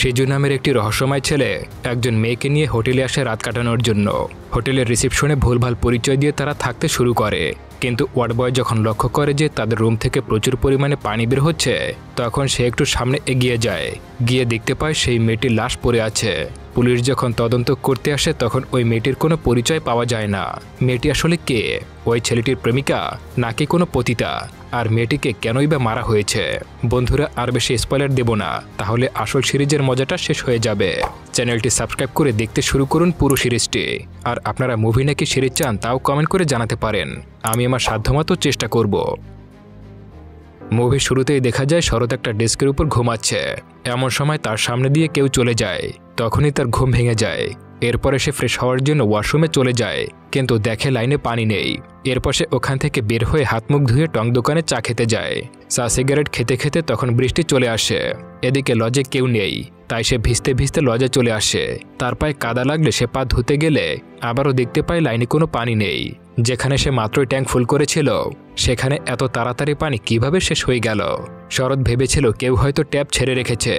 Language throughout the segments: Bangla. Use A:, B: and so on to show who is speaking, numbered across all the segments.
A: সিজু নামের একটি রহস্যময় ছেলে একজন মেয়েকে নিয়ে হোটেলে আসে রাত কাটানোর জন্য। হোটেলের রিসেপশনে ভুলভাল পরিচয় দিয়ে তারা থাকতে শুরু করে, কিন্তু ওয়ার্ড বয় যখন লক্ষ্য করে যে তাদের রুম থেকে প্রচুর পরিমাণে পানি বের হচ্ছে, তখন সে একটু সামনে এগিয়ে যায়। গিয়ে দেখতে পায় সেই মেয়েটির লাশ পড়ে আছে। পুলিশ যখন তদন্ত করতে আসে তখন ওই মেয়েটির কোনো পরিচয় পাওয়া যায় না। মেয়েটি আসলে কে? ওই ছেলেটির প্রেমিকা নাকি কোনো পতিতা? আর মেয়েটিকে কেনই বা মারা হয়েছে? বন্ধুরা, আর বেশি স্পয়লার দেব না, তাহলে আসল সিরিজের মজাটা শেষ হয়ে যাবে। চ্যানেলটি সাবস্ক্রাইব করে দেখতে শুরু করুন পুরো সিরিজটি। আর আপনারা মুভি নাকি সিরিজ চান তাও কমেন্ট করে জানাতে পারেন, আমি আমার সাধ্যমতো চেষ্টা করব। মুভির শুরুতেই দেখা যায় শরৎ একটা ডেস্কের উপর ঘুমাচ্ছে। এমন সময় তার সামনে দিয়ে কেউ চলে যায়, তখনই তার ঘুম ভেঙে যায়। এরপরে সে ফ্রেশ হওয়ার জন্য ওয়াশরুমে চলে যায়, কিন্তু দেখে লাইনে পানি নেই। এরপর সে ওখান থেকে বের হয়ে হাত মুখ ধুয়ে টং দোকানে চা খেতে যায়। চা সিগারেট খেতে খেতে তখন বৃষ্টি চলে আসে। এদিকে লজে কেউ নেই, তাই সে ভিজতে ভিজতে লজে চলে আসে। তার পায়ে কাদা লাগলে সে পা ধুতে গেলে আবারও দেখতে পায় লাইনে কোনো পানি নেই। যেখানে সে মাত্রই ট্যাঙ্ক ফুল করেছিল সেখানে এত তাড়াতাড়ি পানি কিভাবে শেষ হয়ে গেল? শরৎ ভেবেছিল কেউ হয়তো ট্যাপ ছেড়ে রেখেছে।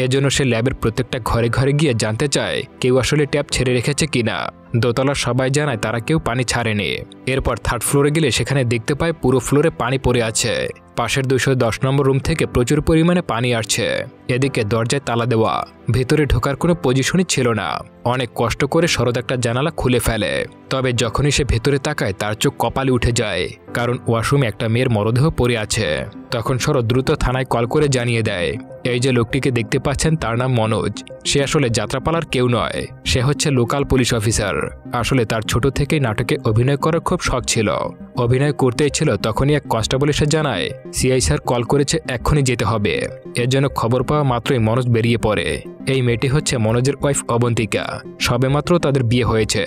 A: এজন্য সে ল্যাবের প্রত্যেকটা ঘরে ঘরে গিয়ে জানতে চায় কেউ আসলে ট্যাপ ছেড়ে রেখেছে কিনা। দোতলার সবাই জানায় তারা কেউ পানি ছাড়েনি। এরপর থার্ড ফ্লোরে গেলে সেখানে দেখতে পায় পুরো ফ্লোরে পানি পড়ে আছে। পাশের 210 নম্বর রুম থেকে প্রচুর পরিমাণে পানি আসছে। এদিকে দরজায় তালা দেওয়া, ভেতরে ঢোকার কোনো পজিশনই ছিল না। অনেক কষ্ট করে শরৎ একটা জানালা খুলে ফেলে। তবে যখনই সে ভেতরে তাকায় তার চোখ কপালে উঠে যায়, কারণ ওয়াশরুমে একটা মেয়ের মরদেহ পড়ে আছে। তখন শরৎ দ্রুত থানায় কল করে জানিয়ে দেয়, এই যে লোকটিকে দেখতে পাচ্ছেন তার নাম মনোজ। সে আসলে যাত্রাপালার কেউ নয়, সে হচ্ছে লোকাল পুলিশ অফিসার। আসলে তার ছোট থেকেই নাটকে অভিনয় করার খুব শখ ছিল। অভিনয় করতেই ছিল, তখনই এক কনস্টেবল এসে জানায় সিআই স্যার কল করেছে, এক্ষুনি যেতে হবে। এর জন্য খবর পাওয়া মাত্রই মনোজ বেরিয়ে পড়ে। এই মেয়েটি হচ্ছে মনোজের ওয়াইফ অবন্তিকা। সবেমাত্র তাদের বিয়ে হয়েছে,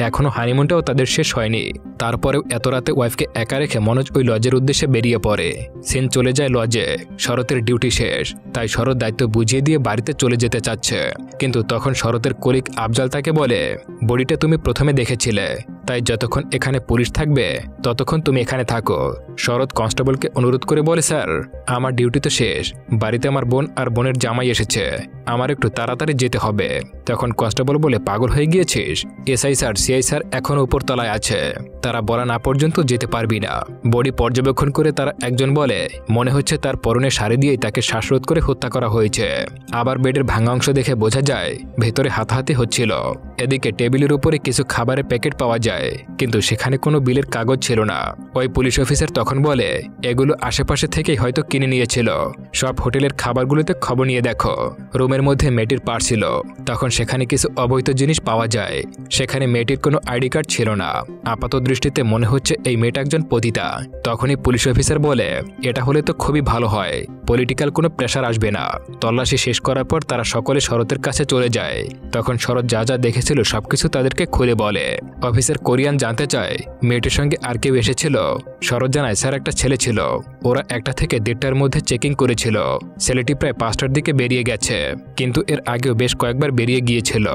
A: এখনো হানিমুনটাও তাদের শেষ হয়নি। তারপরেও এত রাতে ওয়াইফকে একা রেখে মনোজ ওই লজের উদ্দেশ্যে বেরিয়ে পড়ে। সিন চলে যায় লজে। শরতের ডিউটি শেষ, তাই শরৎ দায়িত্ব বুঝিয়ে দিয়ে বাড়িতে চলে যেতে চাচ্ছে। কিন্তু তখন শরতের কলিগ আফজাল তাকে বলে, বডিটা তুমি প্রথমে দেখেছিলে, তাই যতক্ষণ এখানে পুলিশ থাকবে ততক্ষণ তুমি এখানে থাকো। শরৎ কনস্টেবলকে অনুরোধ করে বলে, স্যার আমার ডিউটি তো শেষ, বাড়িতে আমার বোন আর বোনের জামাই এসেছে, আমার একটু তাড়াতাড়ি যেতে হবে। তখন কনস্টেবল বলে, পাগল হয়ে গিয়েছিস? এসআই স্যার সিআই স্যার এখনো উপরতলায় আছে, তারা বলা না পর্যন্ত যেতে পারবি না। বডি পর্যবেক্ষণ করে তারা একজন বলে, মনে হচ্ছে তার পরনে শাড়ি দিয়েই তাকে শ্বাসরোধ করে হত্যা করা হয়েছে। আবার বেডের ভাঙা অংশ দেখে বোঝা যায় ভেতরে হাতাহাতি হচ্ছিল। এদিকে টেবিলের উপরে কিছু খাবারের প্যাকেট পাওয়া যায়, কিন্তু সেখানে কোনো বিলের কাগজ ছিল না। ওই পুলিশ অফিসার তখন বলে, এগুলো আশেপাশে থেকেই হয়তো কিনে নিয়েছিল। সব হোটেলের খাবারগুলোতে খবর নিয়ে দেখো। রুমের মধ্যে মেয়েটির পার্স ছিল, তখন সেখানে কিছু অবৈধ জিনিস পাওয়া যায়। সেখানে মেয়েটির কোনো আইডি কার্ড ছিল না। আপাত দৃষ্টিতে মনে হচ্ছে এই মেয়েটা একজন পতিতা। তখনই পুলিশ অফিসার বলে, এটা হলে তো খুবই ভালো হয়, পলিটিক্যাল কোনো প্রেশার আসবে না। তল্লাশি শেষ করার পর তারা সকলে শরতের কাছে চলে যায়। তখন শরৎ যা যা দেখেছিল সবকিছু তাদেরকে খুলে বলে। অফিসার কোরিয়ান জানতে চায় মেয়েটির সঙ্গে আর কেউ এসেছিল। শরৎ জানায়, স্যার একটা ছেলে ছিল, ওরা 1টা থেকে 1:30টার মধ্যে চেকিং করেছিল। ছেলেটি প্রায় 5টার দিকে বেরিয়ে গেছে, কিন্তু এর আগেও বেশ কয়েকবার বেরিয়ে গিয়েছিল।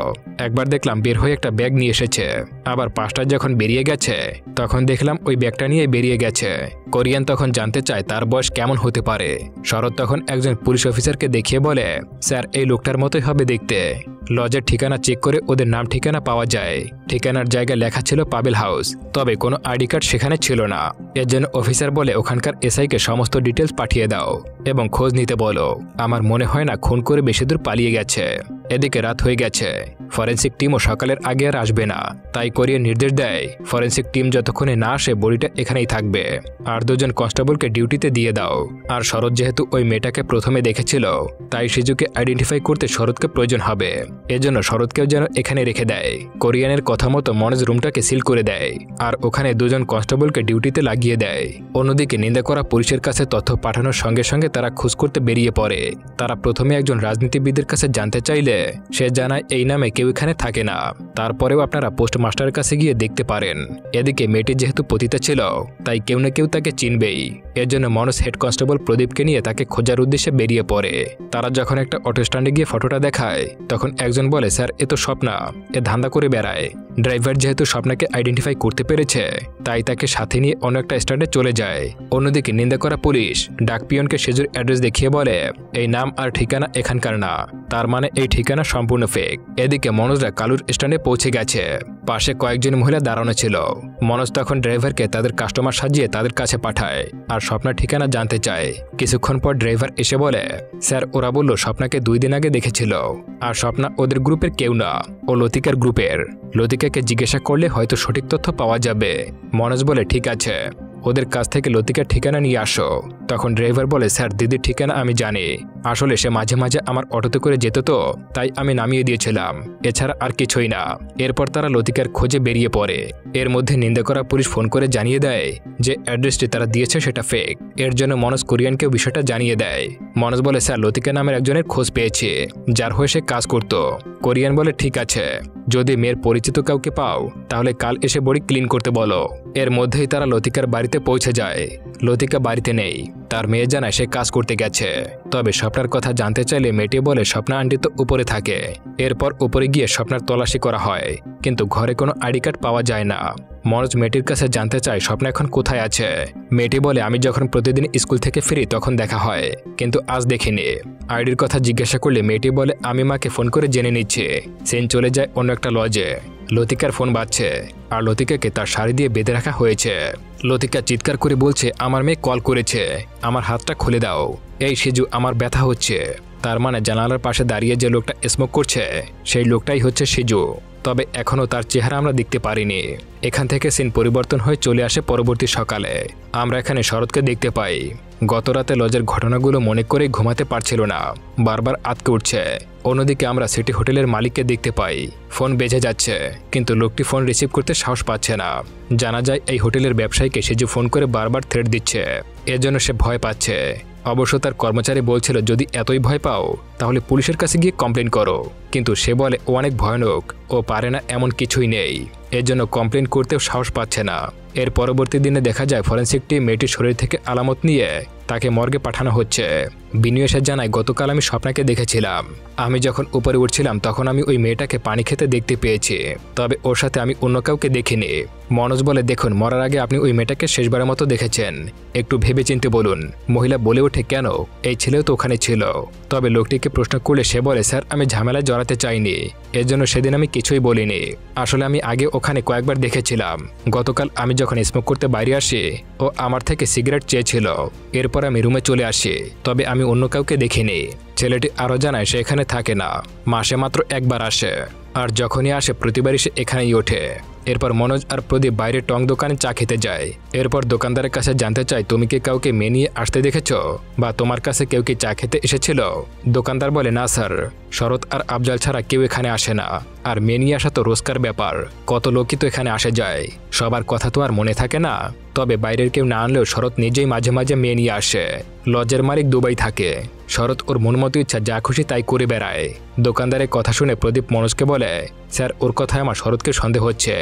A: একবার দেখলাম বের হয়ে একটা ব্যাগ নিয়ে এসেছে, আবার 5টায় যখন বেরিয়ে গেছে তখন দেখলাম ওই ব্যাগটা নিয়ে বেরিয়ে গেছে। কোরিয়ান তখন জানতে চায় তার বয়স কেমন হতে পারে। শরৎ তখন একজন পুলিশ অফিসারকে দেখিয়ে বলে, স্যার এই লোকটার মতোই হবে দেখতে। লজের ঠিকানা চেক করে ওদের নাম ঠিকানা পাওয়া যায়। ঠিকানার জায়গায় লেখা ছিল পাবেল হাউস, তবে কোনো আইডি কার্ড সেখানে ছিল না। এর জন্য অফিসার বলে, ওখানকার এসআইকে সমস্ত ডিটেলস পাঠিয়ে দাও এবং খোঁজ নিতে বলো। আমার মনে হয় না খুন করে বেশি দূর পালিয়ে গেছে। এদিকে রাত হয়ে গেছে, ফরেন্সিক টিমও সকালের আগে আর আসবে না, তাই কোরিয়ান নির্দেশ দেয় ফরেন্সিক টিম যতক্ষণে না আসে বডিটা এখানেই থাকবে। আর 2জন কনস্টেবলকে ডিউটিতে দিয়ে দাও। আর শরৎ যেহেতু ওই মেয়েটাকে প্রথমে দেখেছিল, তাই সিজুকে আইডেন্টিফাই করতে শরৎকে প্রয়োজন হবে। এজন্য শরৎকেও যেন এখানে রেখে দেয়। কোরিয়ানের কথা মতো মনোজ রুমটাকে সিল করে দেয়, আর ওখানে 2জন কনস্টেবলকে ডিউটিতে লাগিয়ে দেয়। অন্যদিকে নিন্দা করা পুলিশের কাছে তথ্য পাঠানোর সঙ্গে সঙ্গে তারা খোঁজ করতে বেরিয়ে পড়ে। তারা প্রথমে একজন রাজনীতিবিদের কাছে জানতে চাইলে সে জানায় এই নামে কেউ এখানে থাকে না। তারপরেও আপনারা পোস্টমাস্টারের কাছে গিয়ে দেখতে পারেন। এদিকে মেয়েটি যেহেতু পতিতা ছিল তাই কেউ না কেউ তাকে চিনবেই। এর জন্য মনোজ হেড কনস্টেবল প্রদীপকে নিয়ে তাকে খোঁজার উদ্দেশ্যে বেরিয়ে পড়ে। তারা যখন একটা অটো স্ট্যান্ডে গিয়ে ফটোটা দেখায় তখন একজন বলে, স্যার এ তো স্বপ্না, এ ধান্দা করে বেড়ায়। ড্রাইভার যেহেতু স্বপ্নাকে আইডেন্টিফাই করতে পেরেছে তাই তাকে সাথে নিয়ে অন্য একটা স্ট্যান্ডে চলে যায়। অন্যদিকে নিন্দা করা পুলিশ ডাক পিয়নকে সেজুর অ্যাড্রেস দেখিয়ে বলে এই নাম আর ঠিকানা এখানকার না, তার মানে এই ঠিকানা সম্পূর্ণ ফেক। এদিকে মনোজরা কালুর স্ট্যান্ডে পৌঁছে গেছে। পাশে কয়েকজন মহিলা দাঁড়ানো ছিল। মনোজ তখন ড্রাইভারকে তাদের কাস্টমার সাজিয়ে তাদের কাছে পাঠায় আর স্বপ্নার ঠিকানা জানতে চায়। কিছুক্ষণ পর ড্রাইভার এসে বলে, স্যার ওরা বলল স্বপ্নাকে 2 দিন আগে দেখেছিল, আর স্বপ্না ওদের গ্রুপের কেউ না, ও লতিকার গ্রুপের। লতিকাকে জিজ্ঞাসা করলে হয়তো সঠিক তথ্য পাওয়া যাবে। মনোজ বলে ঠিক আছে, ওদের কাছ থেকে লতিকার ঠিকানা নিয়ে আসো। তখন ড্রাইভার বলে, স্যার দিদির ঠিকানা আমি জানি, আসলে সে মাঝে মাঝে আমার অটোতে করে যেত তো তাই আমি নামিয়ে দিয়েছিলাম, এছাড়া আর কিছুই না। এরপর তারা লতিকার খোঁজে বেরিয়ে পড়ে। এর মধ্যে নিন্দা করা পুলিশ ফোন করে জানিয়ে দেয় যে অ্যাড্রেসটি তারা দিয়েছে সেটা ফেক। এর জন্য মনোজ কোরিয়ানকেও বিষয়টা জানিয়ে দেয়। মনোজ বলে, স্যার লতিকা নামের একজনের খোঁজ পেয়েছি যার হয়ে সে কাজ করত। কোরিয়ান বলে ঠিক আছে, যদি মেয়ের পরিচিত কাউকে পাও তাহলে কাল এসে বডি ক্লিন করতে বলো। এর মধ্যেই তারা লতিকার বাড়িতে পৌঁছে যায়। লতিকা বাড়িতে নেই, তার মেয়ে জানায় সে কাজ করতে গেছে। তবে স্বপ্নার কথা জানতে চাইলে মেয়েটি বলে স্বপ্না আন্টি তো উপরে থাকে। এরপর উপরে গিয়ে স্বপ্নার তল্লাশি করা হয়, কিন্তু ঘরে কোনো আইডি কার্ড পাওয়া যায় না। মনোজ মেয়েটির কাছে জানতে চায় স্বপ্না এখন কোথায় আছে। মেয়েটি বলে আমি যখন প্রতিদিন স্কুল থেকে ফিরি তখন দেখা হয়, কিন্তু আজ দেখিনি। আইডির কথা জিজ্ঞাসা করলে মেয়েটি বলে আমি মাকে ফোন করে জেনে নিচ্ছি। সেন চলে যায় অন্য একটা লজে। লতিকার ফোন বাজছে আর লতিকাকে তার শাড়ি দিয়ে বেঁধে রাখা হয়েছে। লতিকা চিৎকার করে বলছে আমার মেয়ে কল করেছে, আমার হাতটা খুলে দাও। এই সেজু আমার ব্যথা হচ্ছে। তার মানে জানালার পাশে দাঁড়িয়ে যে লোকটা স্মোক করছে সেই লোকটাই হচ্ছে সেজু। তবে এখনও তার চেহারা আমরা দেখতে পারিনি। এখান থেকে সিন পরিবর্তন হয়ে চলে আসে পরবর্তী সকালে। আমরা এখানে শরৎকে দেখতে পাই। গত রাতে লজের ঘটনাগুলো মনে করে ঘুমাতে পারছিল না, বারবার আটকে উঠছে। অন্যদিকে আমরা সিটি হোটেলের মালিককে দেখতে পাই। ফোন বেজে যাচ্ছে কিন্তু লোকটি ফোন রিসিভ করতে সাহস পাচ্ছে না। জানা যায় এই হোটেলের ব্যবসায়ীকে সেজু ফোন করে বারবার থ্রেট দিচ্ছে, এর জন্য সে ভয় পাচ্ছে। অবশ্য তার কর্মচারী বলছিল যদি এতই ভয় পাও তাহলে পুলিশের কাছে গিয়ে কমপ্লেন করো, কিন্তু সে বলে ও অনেক ভয়ানক, ও পারে না এমন কিছুই নেই, এর জন্য কমপ্লেন করতেও সাহস পাচ্ছে না। এর পরবর্তী দিনে দেখা যায় ফরেন্সিক টিম মেয়েটির শরীর থেকে আলামত নিয়ে তাকে মর্গে পাঠানো হচ্ছে। বিনু এসে জানায় গতকাল আমি স্বপ্নাকে দেখেছিলাম। আমি যখন উপরে উঠছিলাম তখন আমি ওই মেয়েটাকে পানি খেতে দেখতে পেয়েছি, তবে ওর সাথে আমি অন্য কাউকে দেখিনি। মনোজ বলে দেখুন মরার আগে আপনি ওই মেয়েটাকে শেষবারের মতো দেখেছেন, একটু ভেবে চিনতে বলুন। মহিলা বলে ওঠে কেন, এই ছেলেও তো ওখানে ছিল। তবে লোকটিকে প্রশ্ন করলে সে বলে স্যার আমি ঝামেলায় জড়াতে চাইনি, এর জন্য সেদিন আমি কিছুই বলিনি। আসলে আমি আগে ওখানে কয়েকবার দেখেছিলাম। গতকাল আমি যখন স্মোক করতে বাইরে আসি ও আমার থেকে সিগারেট চেয়েছিল, এরপর আমি রুমে চলে আসি, তবে আমি অন্য কাউকে দেখিনি। ছেলেটি আরও জানায় সে এখানে থাকে না, মাসে মাত্র একবার আসে, আর যখনই আসে প্রতিবারই সে এখানেই ওঠে। এরপর মনোজ আর প্রদীপ বাইরে টং দোকানে চা খেতে যায়। এরপর দোকানদারের কাছে জানতে চায় তুমি কি কাউকে মেয়ে নিয়ে আসতে দেখেছ বা তোমার কাছে কেউ কি চা খেতে এসেছিল? দোকানদার বলে না স্যার, শরৎ আর আফজাল ছাড়া কেউ এখানে আসে না, আর মেয়ে নিয়ে আসা তো রোজকার ব্যাপার, কত লোকই তো এখানে আসে যায়, সবার কথা তো আর মনে থাকে না। তবে বাইরের কেউ না আনলেও শরৎ নিজেই মাঝে মাঝে মেয়ে নিয়ে আসে। লজের মালিক দুবাই থাকে, শরৎ ওর মনমতো ইচ্ছা যা খুশি তাই করে বেড়ায়। দোকানদারের কথা শুনে প্রদীপ মনোজকে বলে স্যার ওর কথায় আমার শরৎকে সন্দেহ হচ্ছে।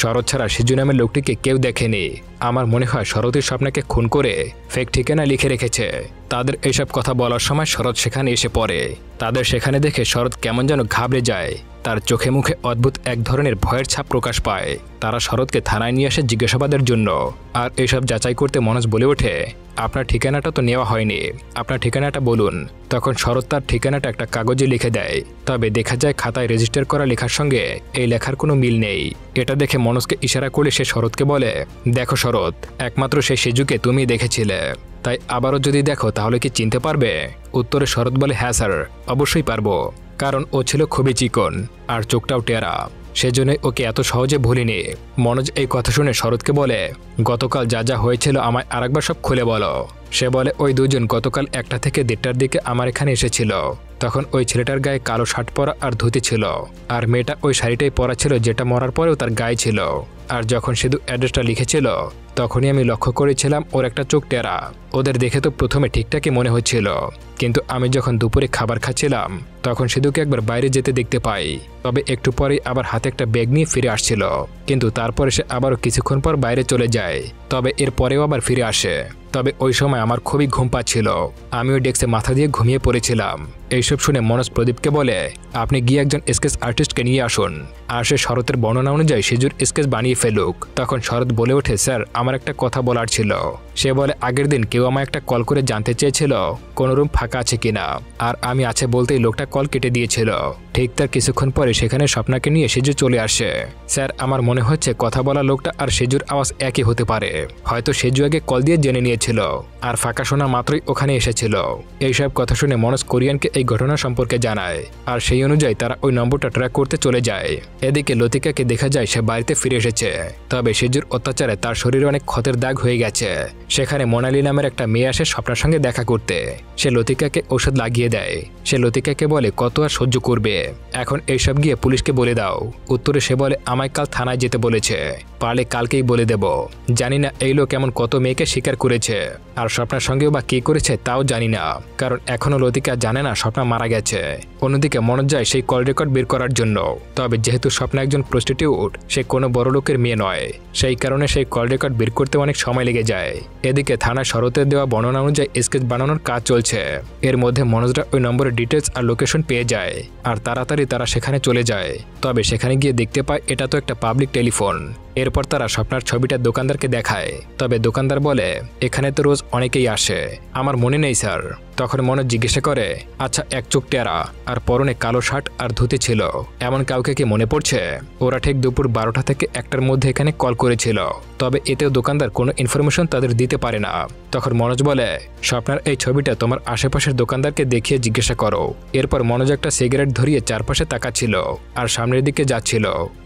A: শরৎ ছাড়া সিজু নামের লোকটিকে কেউ দেখেনি। আমার মনে হয় শরতের স্বপ্নকে খুন করে ফেক ঠিকানা লিখে রেখেছে। তাদের এইসব কথা বলার সময় শরৎ সেখানে এসে পড়ে। তাদের সেখানে দেখে শরৎ কেমন যেন ঘাবড়ে যায়, তার চোখে মুখে অদ্ভুত এক ধরনের ভয়ের ছাপ প্রকাশ পায়। তারা শরৎকে থানায় নিয়ে আসে জিজ্ঞাসাবাদের জন্য। আর এসব যাচাই করতে মনোজ বলে ওঠে আপনার ঠিকানাটা তো নেওয়া হয়নি, আপনার ঠিকানাটা বলুন। তখন শরৎ তার ঠিকানাটা একটা কাগজে লিখে দেয়, তবে দেখা যায় খাতায় রেজিস্টার করা লেখার সঙ্গে এই লেখার কোনো মিল নেই। এটা দেখে মনোজকে ইশারা করে সে শরৎকে বলে দেখো শরৎ, একমাত্র সেই সেজুকে তুমি দেখেছিলে, তাই আবারও যদি দেখো তাহলে কি চিনতে পারবে? উত্তরে শরৎ বলে হ্যাঁ স্যার, অবশ্যই পারবো, কারণ ও ছিল খুবই চিকন আর চোখটাও টেরা, সেজন্যই ওকে এত সহজে ভুলিনি। মনোজ এই কথা শুনে শরৎকে বলে গতকাল যা যা হয়েছিল আমায় আরেকবার সব খুলে বলো। সে বলে ওই দুজন গতকাল 1টা থেকে 1:30টার দিকে আমার এখানে এসেছিল। তখন ওই ছেলেটার গায়ে কালো শার্ট পরা আর ধুতি ছিল, আর মেয়েটা ওই শাড়িটাই পরা ছিল যেটা মরার পরেও তার গায়ে ছিল। আর যখন শুধু অ্যাড্রেসটা লিখেছিল তখনই আমি লক্ষ্য করেছিলাম ওর একটা চোখ টেরা। ওদের দেখে তো প্রথমে ঠিকঠাকই মনে হচ্ছিল, কিন্তু আমি যখন দুপুরে খাবার খাচ্ছিলাম তখন সিধুকে একবার বাইরে যেতে দেখতে পাই। তবে একটু পরেই আবার হাতে একটা ব্যাগ নিয়ে ফিরে আসছিল, কিন্তু তারপরে সে আবারও কিছুক্ষণ পর বাইরে চলে যায়। তবে এর পরেও আবার ফিরে আসে। তবে ওই সময় আমার খুবই ঘুম পাচ্ছিল, আমিও ডেস্কে মাথা দিয়ে ঘুমিয়ে পড়েছিলাম। এইসব শুনে মনোজ প্রদীপকে বলে, আপনি গিয়ে একজন স্কেচ আর্টিস্টকে নিয়ে আসুন, আর সে শরতের বর্ণনা অনুযায়ী সেজুর স্কেচ বানিয়ে ফেলুক। তখন শরৎ বলে ওঠে, স্যার আমার একটা কথা বলার ছিল। সে বলে, আগের দিন কেউ আমায় একটা কল করে জানতে চেয়েছিল কোনো রুম ফাঁকা আছে কিনা, আর আমি আছে বলতেই লোকটা কল কেটে দিয়েছিল। ঠিক তার কিছুক্ষণ পরে সেখানে স্বপ্নাকে নিয়ে সেজু চলে আসে। স্যার আমার মনে হচ্ছে কথা বলা লোকটা আর সেজুর আওয়াজ একই হতে পারে। হয়তো সেজু আগে কল দিয়ে জেনে নিয়েছিল আর ফাঁকা শোনা মাত্রই ওখানে এসেছিল। এইসব কথা শুনে মনোজ কোরিয়ানকে এই ঘটনা সম্পর্কে জানায়, আর সেই অনুযায়ী তারা ওই নম্বরটা ট্র্যাক করতে চলে যায়। এদিকে লতিকাকে দেখা যায় সে বাড়িতে ফিরে এসেছে, তবে সেজুর অত্যাচারে তার শরীরে অনেক ক্ষতের দাগ হয়ে গেছে। সেখানে মোনালি নামের একটা মেয়ে আসে স্বপ্নার সঙ্গে দেখা করতে। সে লতিকাকে ঔষধ লাগিয়ে দেয়। সে লতিকাকে বলে, কত আর সহ্য করবে, এখন এইসব গিয়ে পুলিশকে বলে দাও। উত্তরে সে বলে, আমায় কাল থানায় যেতে বলেছে, পারলে কালকেই বলে দেব। জানি না এই লোক এমন কত মেয়েকে স্বীকার করেছে, আর স্বপ্নার সঙ্গেও বা কি করেছে তাও জানি না, কারণ এখনো লতিকা জানে না স্বপ্না মারা গেছে। অন্যদিকে মনোজ যায় সেই কল রেকর্ড বের করার জন্য। তবে যেহেতু স্বপ্না একজন প্রস্টিটিউট, সে কোনো বড় লোকের মেয়ে নয়, সেই কারণে সেই কল রেকর্ড বের করতে অনেক সময় লেগে যায়। এদিকে থানায় শরতের দেওয়া বর্ণনা অনুযায়ী স্কেচ বানানোর কাজ চলছে। এর মধ্যে মনোজরা ওই নম্বরের ডিটেলস আর লোকেশন পেয়ে যায়, আর তাড়াতাড়ি তারা সেখানে চলে যায়। তবে সেখানে গিয়ে দেখতে পায় এটা তো একটা পাবলিক টেলিফোন। এরপর তারা স্বপ্নার ছবিটা দোকানদারকে দেখায়। তবে দোকানদার বলে, এখানে তো রোজ অনেকেই আসে, আমার মনে নেই স্যার। তখন মনোজ জিজ্ঞাসা করে, আচ্ছা এক চোখ টেরা আর পরনে কালো শার্ট আর ধুতি ছিল, এমন কাউকে কি মনে পড়ছে? ওরা ঠিক দুপুর 12টা থেকে 1টার মধ্যে এখানে কল করেছিল, তবে এতেও দোকানদার কোনো ইনফরমেশন তাদের দিতে পারে না। তখন মনোজ বলে, স্বপ্নার এই ছবিটা তোমার আশেপাশের দোকানদারকে দেখিয়ে জিজ্ঞাসা করো। এরপর মনোজ একটা সিগারেট ধরিয়ে চারপাশে তাকাচ্ছিল আর সামনের দিকে যাচ্ছিল।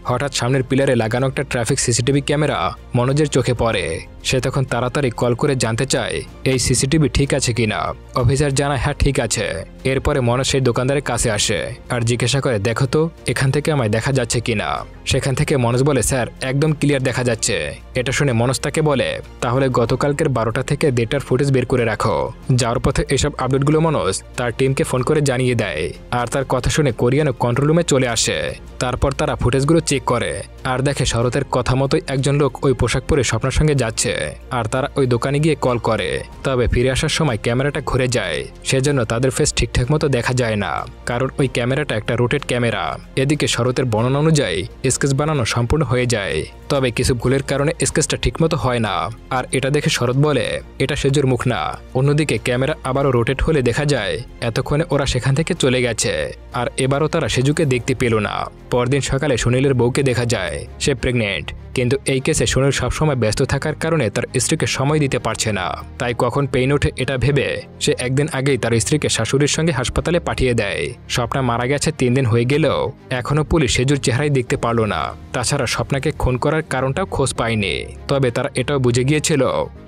A: হঠাৎ সামনের পিলারে লাগানো একটা ট্রাফিক সিসিটিভি ক্যামেরা মনোজের চোখে পড়ে। সে তখন তাড়াতাড়ি কল করে জানতে চায় এই সিসিটিভি ঠিক আছে কিনা। অফিসার জানায়, হ্যাঁ ঠিক আছে। এরপরে মনোজ সেই দোকানদারের কাছে আসে আর জিজ্ঞাসা করে, দেখো তো এখান থেকে আমায় দেখা যাচ্ছে কিনা। সেখান থেকে মনোজ বলে, স্যার একদম ক্লিয়ার দেখা যাচ্ছে। এটা শুনে মনোজ তাকে বলে, তাহলে গতকালকের 12টা থেকে 1:30টার ফুটেজ বের করে রাখো। যাওয়ার পথে এসব আপডেটগুলো মনোজ তার টিমকে ফোন করে জানিয়ে দেয়, আর তার কথা শুনে কোরিয়ানও কন্ট্রোল রুমে চলে আসে। তারপর তারা ফুটেজগুলো চেক করে আর দেখে শরতের কথা মতোই একজন লোক ওই পোশাক পরে স্বপ্নার সঙ্গে যাচ্ছে, আর তারা ওই দোকানে গিয়ে কল করে। তবে ফিরে আসার সময় ক্যামেরাটা ঘুরে যায়, সেজন্য তাদের ফেস ঠিকঠাক মতো দেখা যায় না, কারণ ওই ক্যামেরাটা একটা রোটেট ক্যামেরা। এদিকে শরতের বর্ণনা অনুযায়ী স্কেচ বানানো সম্পূর্ণ হয়ে যায়, তবে কিছু ভুলের কারণে স্কেচটা ঠিকমতো হয় না। আর এটা দেখে শরৎ বলে, এটা সেজুর মুখ না। অন্যদিকে ক্যামেরা আবারও রোটেট হলে দেখা যায় এতক্ষণে ওরা সেখান থেকে চলে গেছে, আর এবারও তারা সেজুকে দেখতে পেল না। পরদিন সকালে সুনীলের বউকে দেখা যায় সে প্রেগনেন্ট, কিন্তু এই কেসে সুনীল সবসময় ব্যস্ত থাকার কারণে তার স্ত্রীকে সময় দিতে পারছে না। তাই কখন পেইন ওঠে এটা ভেবে সে একদিন আগেই তার স্ত্রীকে শাশুড়ির সঙ্গে হাসপাতালে পাঠিয়ে দেয়। স্বপ্না মারা গেছে 3 দিন হয়ে গেলেও এখনো পুলিশ সেজুর চেহারাই দেখতে পারল না। তাছাড়া স্বপ্নাকে খুন করার কারণটাও খোঁজ পায়নি। তবে তারা এটাও বুঝে গিয়েছিল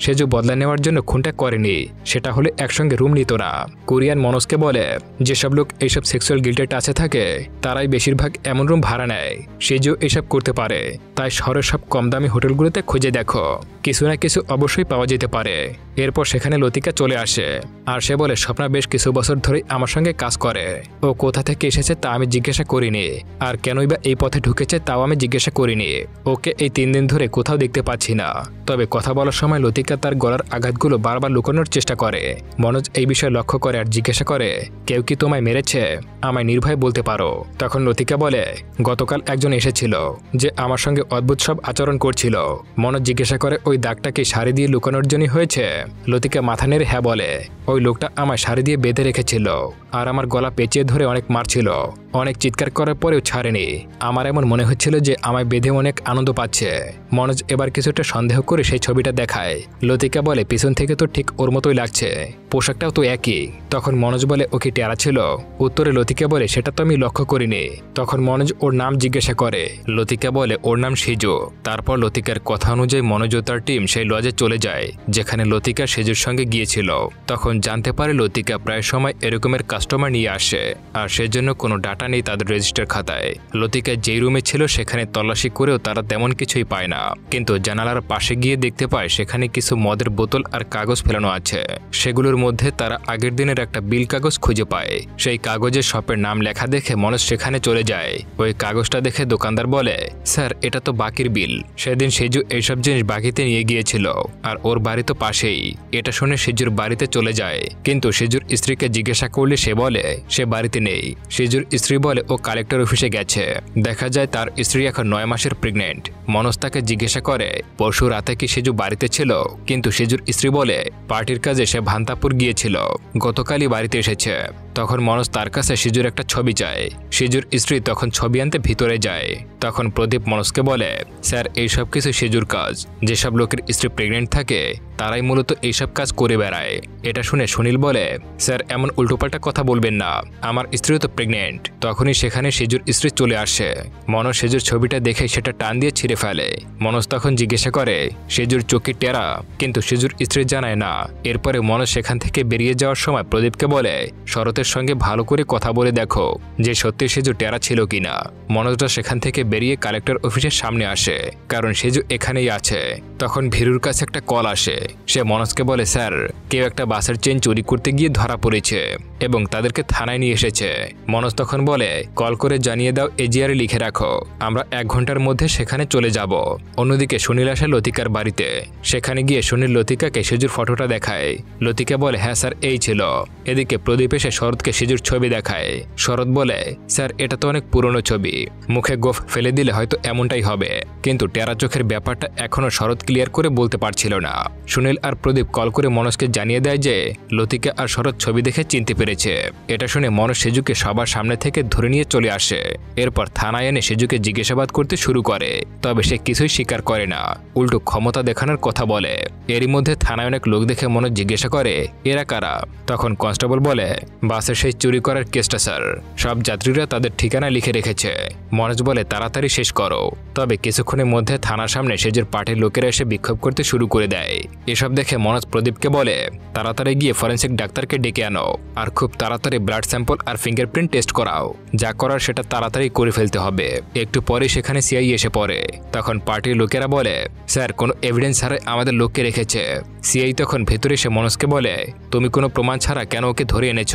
A: সেজু বদলা নেওয়ার জন্য খুনটা করেনি, সেটা হলে একসঙ্গে রুম নিত না। কোরিয়ান মনোজকে বলে, যেসব লোক এইসব সেক্সুয়াল গিল্টের টাচে থাকে তারাই বেশিরভাগ এমন রুম ভাড়া নেয়। সেজু এসব করতে পারে, তাই শহরের সব কম দামি হোটেলগুলোতে খুঁজে দেখো, কিছু না কিছু অবশ্যই পাওয়া যেতে পারে। এরপর সেখানে লতিকা চলে আসে আর সে বলে, স্বপ্না বেশ কিছু বছর ধরে আমার সঙ্গে কাজ করে। ও কোথা থেকে এসেছে তা আমি জিজ্ঞাসা করিনি, আর কেনই বা এই পথে ঢুকেছে তাও আমি জিজ্ঞাসা করিনি। ওকে এই 3 দিন ধরে কোথাও দেখতে পাচ্ছি না। তবে কথা বলার সময় লতিকা তার গলার আঘাতগুলো বারবার লুকানোর চেষ্টা করে। মনোজ এই বিষয়ে লক্ষ্য করে আর জিজ্ঞাসা করে, কেউ কি তোমায় মেরেছে? আমায় নির্ভয়ে বলতে পারো। তখন লতিকা বলে, গতকাল একজন এসেছিল যে আমার সঙ্গে অদ্ভুত সব আচরণ করছিল। মনোজ জিজ্ঞাসা করে, ওই দাগটা কি শাড়ি দিয়ে লুকানোর জন্যই হয়েছে? লতিকা মাথা নেড়ে হ্যাঁ বলে, ওই লোকটা আমায় শাড়ি দিয়ে বেঁধে রেখেছিল আর আমার গলা পেঁচিয়ে ধরে অনেক মারছিল। অনেক চিৎকার করার পরেও ছাড়েনি। আমার এমন মনে হচ্ছিল যে আমায় বেঁধে অনেক আনন্দ পাচ্ছে। মনোজ এবার কিছুটা সন্দেহ করে সেই ছবিটা দেখায়। লতিকা বলে, পিছন থেকে তো ঠিক ওর মতোই লাগছে, পোশাকটাও তো একই। তখন মনোজ বলে, ও কি টেরা ছিল? উত্তরে লতিকা বলে, সেটা তো আমি লক্ষ্য করিনি। তখন মনোজ ওর নাম জিজ্ঞাসা করে। লতিকা বলে, ওর নাম সেজু। তারপর লতিকার কথা অনুযায়ী মনোজ ও তার টিম সেই লজে চলে যায় যেখানে লতিকা সেজুর সঙ্গে গিয়েছিল। তখন জানতে পারে লতিকা প্রায় সময় এরকমের কাজ কাস্টমার নিয়ে আসে, আর সেজন্য কোনো ডাটা নেই তাদের রেজিস্টার খাতায়। লতিকা যেই রুমে ছিল সেখানে তল্লাশি করেও তারা তেমন কিছুই পায় না, কিন্তু জানালার পাশে গিয়ে দেখতে পায় সেখানে কিছু মদের বোতল আর কাগজ ফেলানো আছে। সেগুলোর মধ্যে তারা আগের দিনের একটা বিল কাগজ খুঁজে পায়। সেই কাগজে শপের নাম লেখা দেখে মনোজ সেখানে চলে যায়। ওই কাগজটা দেখে দোকানদার বলে, স্যার এটা তো বাকির বিল। সেদিন সেজু এইসব জিনিস বাকিতে নিয়ে গিয়েছিল, আর ওর বাড়ি তো পাশেই। এটা শুনে সেজুর বাড়িতে চলে যায়, কিন্তু সেজুর স্ত্রীকে জিজ্ঞাসা করলে সে বলে সে বাড়িতে নেই। সেজুর স্ত্রী বলে ও কালেক্টর অফিসে গেছে। দেখা যায় তার স্ত্রী এখন 9 মাসের প্রেগনেন্ট। মনোজ তাকে জিজ্ঞাসা করে পরশু রাতে কি সেজু বাড়িতে ছিল, কিন্তু সেজুর স্ত্রী বলে পার্টির কাজে সে ভান্তাপুর গিয়েছিল, গতকালই বাড়িতে এসেছে। তখন মনোজ তার কাছে সেজুর একটা ছবি চায়। সেজুর স্ত্রী তখন ছবি আনতে ভিতরে যায়। তখন প্রদীপ মনোজকে বলে, স্যার এইসব কিছু সেজুর কাজ। যেসব লোকের স্ত্রী প্রেগনেন্ট থাকে তারাই মূলত এইসব কাজ করে বেড়ায়। এটা শুনে সুনীল বলে, স্যার এমন উল্টোপাল্টা কথা বলবেন না, আমার স্ত্রীও তো প্রেগনেন্ট। তখনই সেখানে সেজুর স্ত্রী চলে আসে। মনোজ সেজুর ছবিটা দেখে সেটা টান দিয়ে ছিঁড়ে ফেলে। মনোজ তখন জিজ্ঞাসা করে সেজুর চোখে টেরা, কিন্তু সেজুর স্ত্রী জানায় না। এরপরে মনোজ সেখান থেকে বেরিয়ে যাওয়ার সময় প্রদীপকে বলে শরতের সঙ্গে ভালো করে কথা বলে দেখো যে সত্যি সেজু টেরা ছিল কিনা। মনোজরা সেখান থেকে বেরিয়ে কালেক্টর অফিসের সামনে আসে, কারণ সেজু এখানেই আছে। তখন ভীরুর কাছে একটা কল আসে। সে মনোজকে বলে, স্যার কেউ একটা বাসের চেন চুরি করতে গিয়ে ধরা পড়েছে এবং তাদেরকে থানায় নিয়ে এসেছে। মনোজ তখন বলে কল করে জানিয়ে দাও, এজিআরে লিখে রাখো, আমরা 1 ঘন্টার মধ্যে সেখানে চলে যাব। অন্যদিকে সুনীল আসে লতিকার বাড়িতে। সেখানে গিয়ে সুনীল লতিকাকে সেজুর ফটোটা দেখায়। লতিকা বলে, হ্যাঁ স্যার এই ছিল। এদিকে প্রদীপ এসে শরৎকে সেজুর ছবি দেখায়। শরৎ বলে, স্যার এটা তো অনেক পুরনো ছবি, মুখে গোফ ফেলে দিলে হয়তো এমনটাই হবে। কিন্তু টেরা চোখের ব্যাপারটা এখনো শরৎ ক্লিয়ার করে বলতে পারছিল না। সুনীল আর প্রদীপ কল করে মনোজকে জানিয়ে দেয় যে লতিকা আর শরৎ ছবি দেখে চিনতে পেরেছে। এটা শুনে মনোজ সেজুকে সবার সামনে থেকে ধরে নিয়ে চলে আসে। এরপর থানায় এনে সেজুকে জিজ্ঞাসাবাদ করতে শুরু করে, তবে সে কিছুই স্বীকার করে না, উল্টো ক্ষমতা দেখানোর কথা বলে। এরই মধ্যে থানায় অনেক লোক দেখে মনোজ জিজ্ঞাসা করে এরা কারা। তখন কনস্টেবল বলে, বাসের সেই চুরি করার কেসটা স্যার, সব যাত্রীরা তাদের ঠিকানা লিখে রেখেছে। মনোজ বলে তাড়াতাড়ি শেষ করো। তবে কিছুক্ষণের মধ্যে থানার সামনে সেজুর পার্টির লোকেরা এসে বিক্ষোভ করতে শুরু করে দেয়। এসব দেখে মনোজ প্রদীপকে বলে তাড়াতাড়ি গিয়ে ফরেন্সিক ডাক্তারকে ডেকে আনো, আর খুব তাড়াতাড়ি ব্লাড স্যাম্পল আর ফিঙ্গারপ্রিন্ট টেস্ট করাও। যা করার সেটা তাড়াতাড়ি করে ফেলতে হবে। একটু পরে সেখানে সিআই এসে পড়ে। তখন পার্টির লোকেরা বলে, স্যার কোনো এভিডেন্স ছাড়াই আমাদের লোককে রেখেছে। সিআই তখন ভেতরে এসে মনোজকে বলে, তুমি কোনো প্রমাণ ছাড়া কেন ওকে ধরে এনেছ,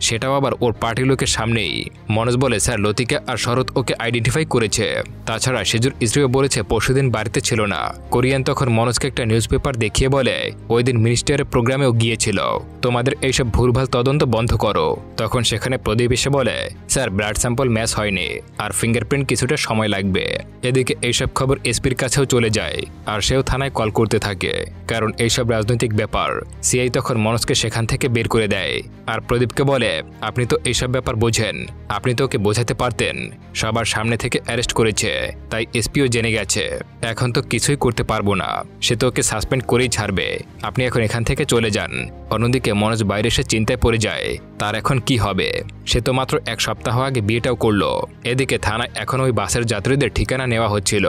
A: সেটাও আবার ওর পার্টির লোকের সামনেই। মনোজ বলে, স্যার লতিকা আর শরৎ ওকে আইডেন্টিফাই করেছে। তাছাড়া সেজুর স্ত্রীও বলেছে পরশুদিন বাড়িতে ছিল না। কোরিয়ান তখন মনোজকে একটা নিউজ পেপার দেখিয়ে বলে, ওই দিন মিনিস্টারের প্রোগ্রামেও গিয়েছিল, তোমাদের এইসব ভুলভাল তদন্ত বন্ধ করো। তখন সেখানে প্রদীপ এসে বলে, স্যার ব্লাড স্যাম্পল ম্যাচ হয়নি, আর ফিঙ্গারপ্রিন্ট কিছুটা সময় লাগবে। এদিকে এইসব খবর এসপির কাছেও চলে যায়, আর সেও থানায় কল করতে থাকে, কারণ এইসব রাজনৈতিক ব্যাপার। সিআই তখন মনোজকে সেখান থেকে বের করে দেয়, আর প্রদীপকে বলে, আপনি তো এইসব ব্যাপার বোঝেন, আপনি তো ওকে বোঝাতে পারতেন। সবার সামনে থেকে অ্যারেস্ট করেছে, তাই এসপিও জেনে গেছে। এখন তো কিছুই করতে পারবো না, সে তো ওকে সাসপেন্ড করেই ছাড়বে। আপনি এখন এখান থেকে চলে যান। অন্যদিকে মনোজ বাইরে এসে চিন্তায় পড়ে যায়, তার এখন কি হবে। সে তো মাত্র 1 সপ্তাহ আগে বিয়েটাও করলো। এদিকে থানায় এখন ওই বাসের যাত্রীদের ঠিকানা নেওয়া হচ্ছিল।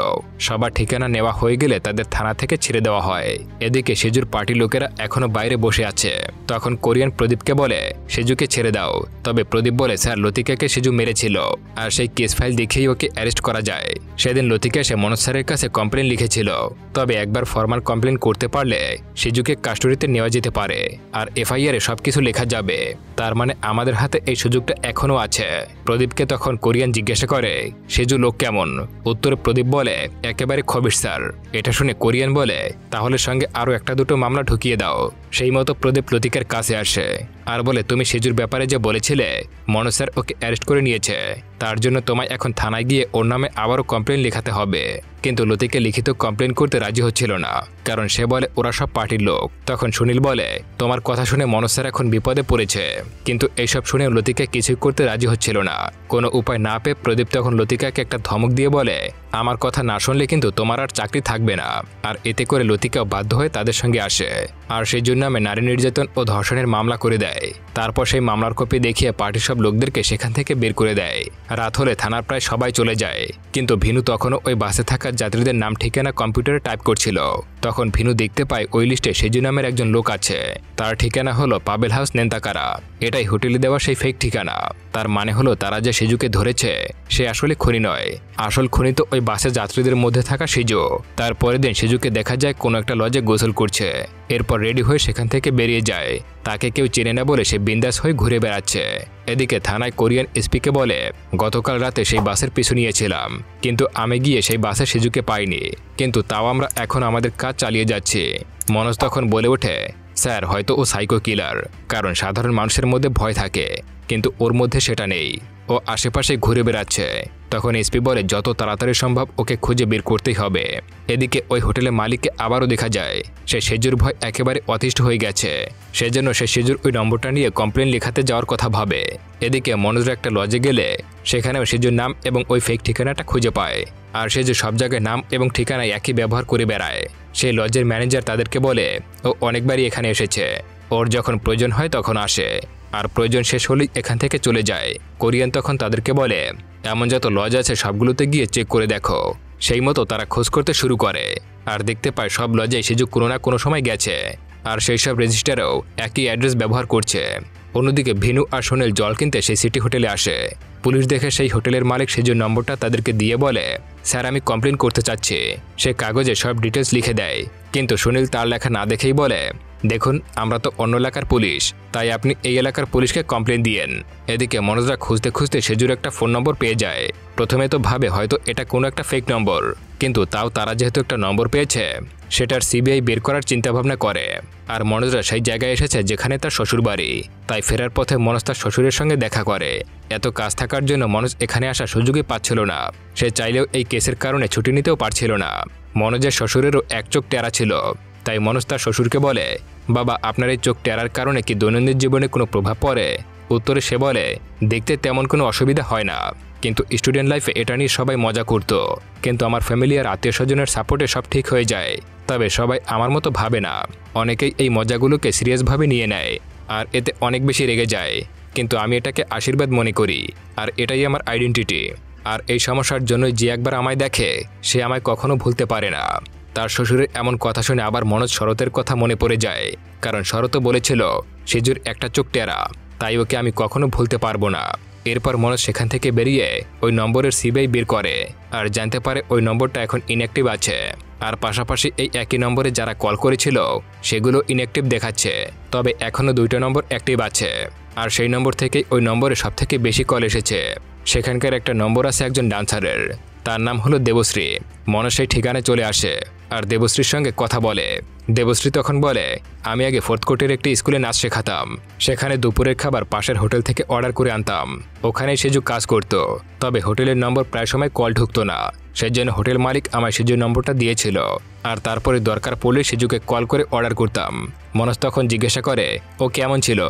A: সবার ঠিকানা নেওয়া হয়ে গেলে তাদের থানা থেকে ছেড়ে দেওয়া হয়। এদিকে সেজুর পার্টি লোকেরা এখনো বাইরে বসে আছে। তখন কোরিয়ান প্রদীপকে বলে, সেজুকে ছেড়ে দাও। তবে প্রদীপ বলে, স্যার লতিকাকে সেজু মেরেছিল, আর সেই কেস ফাইল দেখেই ওকে অ্যারেস্ট করা যায়। সেদিন লতিকা এসে মনোজ স্যারের কাছে কমপ্লেন লিখেছিল, তবে একবার ফরমাল কমপ্লেন করতে পারলে সেজুকে কাস্টডিতে নেওয়া যেতে পারে, আর এফআইআরে সবকিছু লেখা যাবে। তার মানে আমাদের হাতে এই সুযোগটা এখনো আছে। প্রদীপকে তখন কোরিয়ান জিজ্ঞাসা করে, সেজু লোক কেমন। উত্তরে প্রদীপ বলে, একেবারে খবিস স্যার। এটা শুনে কোরিয়ান বলে, তাহলে সঙ্গে আরও 1-2 মামলা ঢুকিয়ে দাও। সেই মতো প্রদীপ লতিকার কাছে আসে আর বলে, তুমি সেজুর ব্যাপারে যে বলেছিলে মনোজ স্যার ওকে অ্যারেস্ট করে নিয়েছে, তার জন্য তোমায় এখন থানায় গিয়ে ওর নামে আবারও কমপ্লেন লেখাতে হবে। কিন্তু লতিকা লিখিত কমপ্লেন করতে রাজি হচ্ছিল না, কারণ সে বলে ওরা সব পার্টির লোক। তখন সুনীল বলে, তোমার কথা শুনে মনোজ স্যার এখন বিপদে পড়েছে। কিন্তু এইসব শুনে লতিকা কিছুই করতে রাজি হচ্ছিল না। কোনো উপায় না পেয়ে প্রদীপ তখন লতিকাকে একটা ধমক দিয়ে বলে, আমার কথা না শুনলে কিন্তু তোমার আর চাকরি থাকবে না। আর এতে করে লতিকাও বাধ্য হয়ে তাদের সঙ্গে আসে আর সেই জন্য আমি নারী নির্যাতন ও ধর্ষণের মামলা করে দেয়। তারপর সেই মামলার কপি দেখিয়ে পার্টির সব লোকদেরকে সেখান থেকে বের করে দেয়। রাত হলে থানার প্রায় সবাই চলে যায়, কিন্তু ভিনু তখনও ওই বাসে থাকা যাত্রীদের নাম ঠিকানা কম্পিউটারে টাইপ করছিল। তখন ভিনু দেখতে পায় ওই লিস্টে সেজু নামের একজন লোক আছে। তার ঠিকানা হলো পাবেল হাউস নেন্তাকারা। এটাই হোটেলে দেওয়া সেই ফেক ঠিকানা। তার মানে হলো তারা যে সেজুকে ধরেছে সে আসলে খুনি নয়, আসল খুনি তো ওই বাসের যাত্রীদের মধ্যে থাকা সেজু। তারপরের দিন সেজুকে দেখা যায় কোনো একটা লজে গোসল করছে। এরপর রেডি হয়ে সেখান থেকে বেরিয়ে যায়। তাকে কেউ চেনে না বলে সে বিন্দাস হয়ে ঘুরে বেড়াচ্ছে। এদিকে থানায় কোরিয়ান এসপিকে বলে, গতকাল রাতে সেই বাসের পিছু নিয়েছিলাম, কিন্তু আমি গিয়ে সেই বাসে সেজুকে পাইনি, কিন্তু তাও আমরা এখন আমাদের কাজ চালিয়ে যাচ্ছি। মনোজ তখন বলে ওঠে, স্যার হয়তো ও সাইকো কিলার, কারণ সাধারণ মানুষের মধ্যে ভয় থাকে, কিন্তু ওর মধ্যে সেটা নেই। ও আশেপাশে ঘুরে বেড়াচ্ছে। তখন এসপি বলে যত তাড়াতাড়ি সম্ভব ওকে খুঁজে বের করতেই হবে। এদিকে ওই হোটেলের মালিককে আবারও দেখা যায় সে সেজুর ভয় একেবারে অতিষ্ঠ হয়ে গেছে। সেজন্য সে সেজুর ওই নম্বরটা নিয়ে কমপ্লেন লেখাতে যাওয়ার কথা ভাবে। এদিকে মনোজরা একটা লজে গেলে সেখানেও সেজুর নাম এবং ওই ফেক ঠিকানাটা খুঁজে পায়। আর সে যে সব জায়গায় নাম এবং ঠিকানায় একই ব্যবহার করে বেড়ায়। সেই লজের ম্যানেজার তাদেরকে বলে ও অনেকবারই এখানে এসেছে, ওর যখন প্রয়োজন হয় তখন আসে, আর প্রয়োজন শেষ হলেই এখান থেকে চলে যায়। কোরিয়ান তখন তাদেরকে বলে, এমন যত লজ আছে সবগুলোতে গিয়ে চেক করে দেখো। সেই মতো তারা খোঁজ করতে শুরু করে আর দেখতে পায় সব লজে সেজু কোনো না কোনো সময় গেছে, আর সেই সব রেজিস্টারেও একই অ্যাড্রেস ব্যবহার করছে। অন্যদিকে ভিনু আর সোনেল জল কিনতে সেই সিটি হোটেলে আসে। পুলিশ দেখে সেই হোটেলের মালিক সেজুর নম্বরটা তাদেরকে দিয়ে বলে, স্যার আমি কমপ্লেন করতে চাচ্ছি। সে কাগজে সব ডিটেলস লিখে দেয়, কিন্তু সুনীল তার লেখা না দেখেই বলে, দেখুন আমরা তো অন্য এলাকার পুলিশ, তাই আপনি এই এলাকার পুলিশকে কমপ্লেন দিয়েন। এদিকে মনোজরা খুঁজতে খুঁজতে সেজুর একটা ফোন নম্বর পেয়ে যায়। প্রথমে তো ভাবে হয়তো এটা কোনো একটা ফেক নম্বর, কিন্তু তাও তারা যেহেতু একটা নম্বর পেয়েছে সেটার সিবিআই বের করার চিন্তাভাবনা করে। আর মনোজরা সেই জায়গায় এসেছে যেখানে তার শ্বশুর বাড়ি, তাই ফেরার পথে মনোজ তার শ্বশুরের সঙ্গে দেখা করে। এত কাজ থাকার জন্য মনোজ এখানে আসার সুযোগই পাচ্ছিল না। সে চাইলেও এই কেসের কারণে ছুটি নিতেও পারছিল না। মনোজের শ্বশুরেরও এক চোখ টেরা ছিল, তাই মনোজ তার শ্বশুরকে বলে, বাবা আপনার এই চোখ টেরার কারণে কি দৈনন্দিন জীবনে কোনো প্রভাব পড়ে? উত্তরে সে বলে, দেখতে তেমন কোনো অসুবিধা হয় না, কিন্তু স্টুডেন্ট লাইফে এটা নিয়ে সবাই মজা করতো, কিন্তু আমার ফ্যামিলি আর আত্মীয় স্বজনের সাপোর্টে সব ঠিক হয়ে যায়। তবে সবাই আমার মতো ভাবে না, অনেকেই এই মজাগুলোকে সিরিয়াসভাবে নিয়ে নেয় আর এতে অনেক বেশি রেগে যায়, কিন্তু আমি এটাকে আশীর্বাদ মনে করি, আর এটাই আমার আইডেন্টিটি। আর এই সমস্যার জন্যই যে একবার আমায় দেখে সে আমায় কখনো ভুলতে পারে না। তার শ্বশুরের এমন কথা শুনে আবার মনোজ শরতের কথা মনে পড়ে যায়, কারণ শরত বলেছিল সেজুর একটা চোখ টেরা, তাই ওকে আমি কখনো ভুলতে পারবো না। এরপর মনোজ সেখান থেকে বেরিয়ে ওই নম্বরের সিবিআই বের করে আর জানতে পারে ওই নম্বরটা এখন ইনঅ্যাক্টিভ আছে। আর পাশাপাশি এই একই নম্বরে যারা কল করেছিল সেগুলো ইনঅ্যাক্টিভ দেখাচ্ছে, তবে এখনও 2টা নম্বর অ্যাক্টিভ আছে। আর সেই নম্বর থেকেই ওই নম্বরে সবথেকে বেশি কল এসেছে। সেখানকার একটা নম্বর আছে একজন ডান্সারের, তার নাম হলো দেবশ্রী। মনোজ সেই ঠিকানায় চলে আসে আর দেবশ্রীর সঙ্গে কথা বলে। দেবশ্রী তখন বলে, আমি আগে ফোর্থ কোর্টের একটি স্কুলে নাচ শেখাতাম, সেখানে দুপুরের খাবার পাশের হোটেল থেকে অর্ডার করে আনতাম, ওখানেই সেজু কাজ করত, তবে হোটেলের নম্বর প্রায় সময় কল ঢুকতো না, সেজন্য হোটেল মালিক আমায় সেজুর নম্বরটা দিয়েছিল, আর তারপরে দরকার পড়লে সেজুকে কল করে অর্ডার করতাম। মনোজ তখন জিজ্ঞাসা করে, ও কেমন ছিল?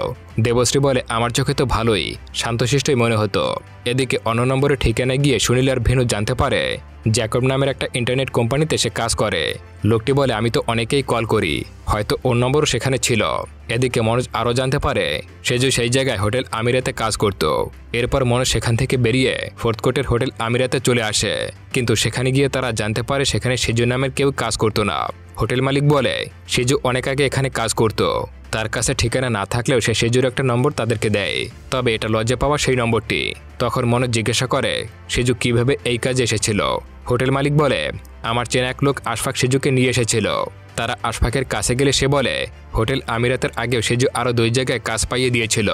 A: দেবশ্রী বলে, আমার চোখে তো ভালোই, শান্তশিষ্টই মনে হতো। এদিকে অন্য নম্বরে ঠিকানায় গিয়ে সুনীল আর ভেনু জানতে পারে জ্যাকব নামের একটা ইন্টারনেট কোম্পানিতে সে কাজ করে। লোকটি বলে, আমি তো অনেকেই কল করি, হয়তো ওর নম্বরও সেখানে ছিল। এদিকে মনোজ আরও জানতে পারে সেজু সেই জায়গায় হোটেল আমিরাতে কাজ করত। এরপর মনোজ সেখান থেকে বেরিয়ে ফোর্থ কোর্টের হোটেল আমিরাতে চলে আসে, কিন্তু সেখানে গিয়ে তারা জানতে পারে সেখানে সেজু নামের কেউ কাজ করতো না। হোটেল মালিক বলে, সেজু অনেক আগে এখানে কাজ করত, তার কাছে ঠিকানা না থাকলেও সে সেজুর একটা নম্বর তাদেরকে দেয়, তবে এটা লজ্জা পাওয়া সেই নম্বরটি। তখন মনোজ জিজ্ঞাসা করে সেজু কিভাবে এই কাজে এসেছিল। হোটেল মালিক বলে, আমার চেনা এক লোক আশফাক সেজুকে নিয়ে এসেছিল। তারা আশফাকের কাছে গেলে সে বলে, হোটেল আমিরাতের আগেও সেজু আরও 2 জায়গায় কাজ পাইয়ে দিয়েছিল,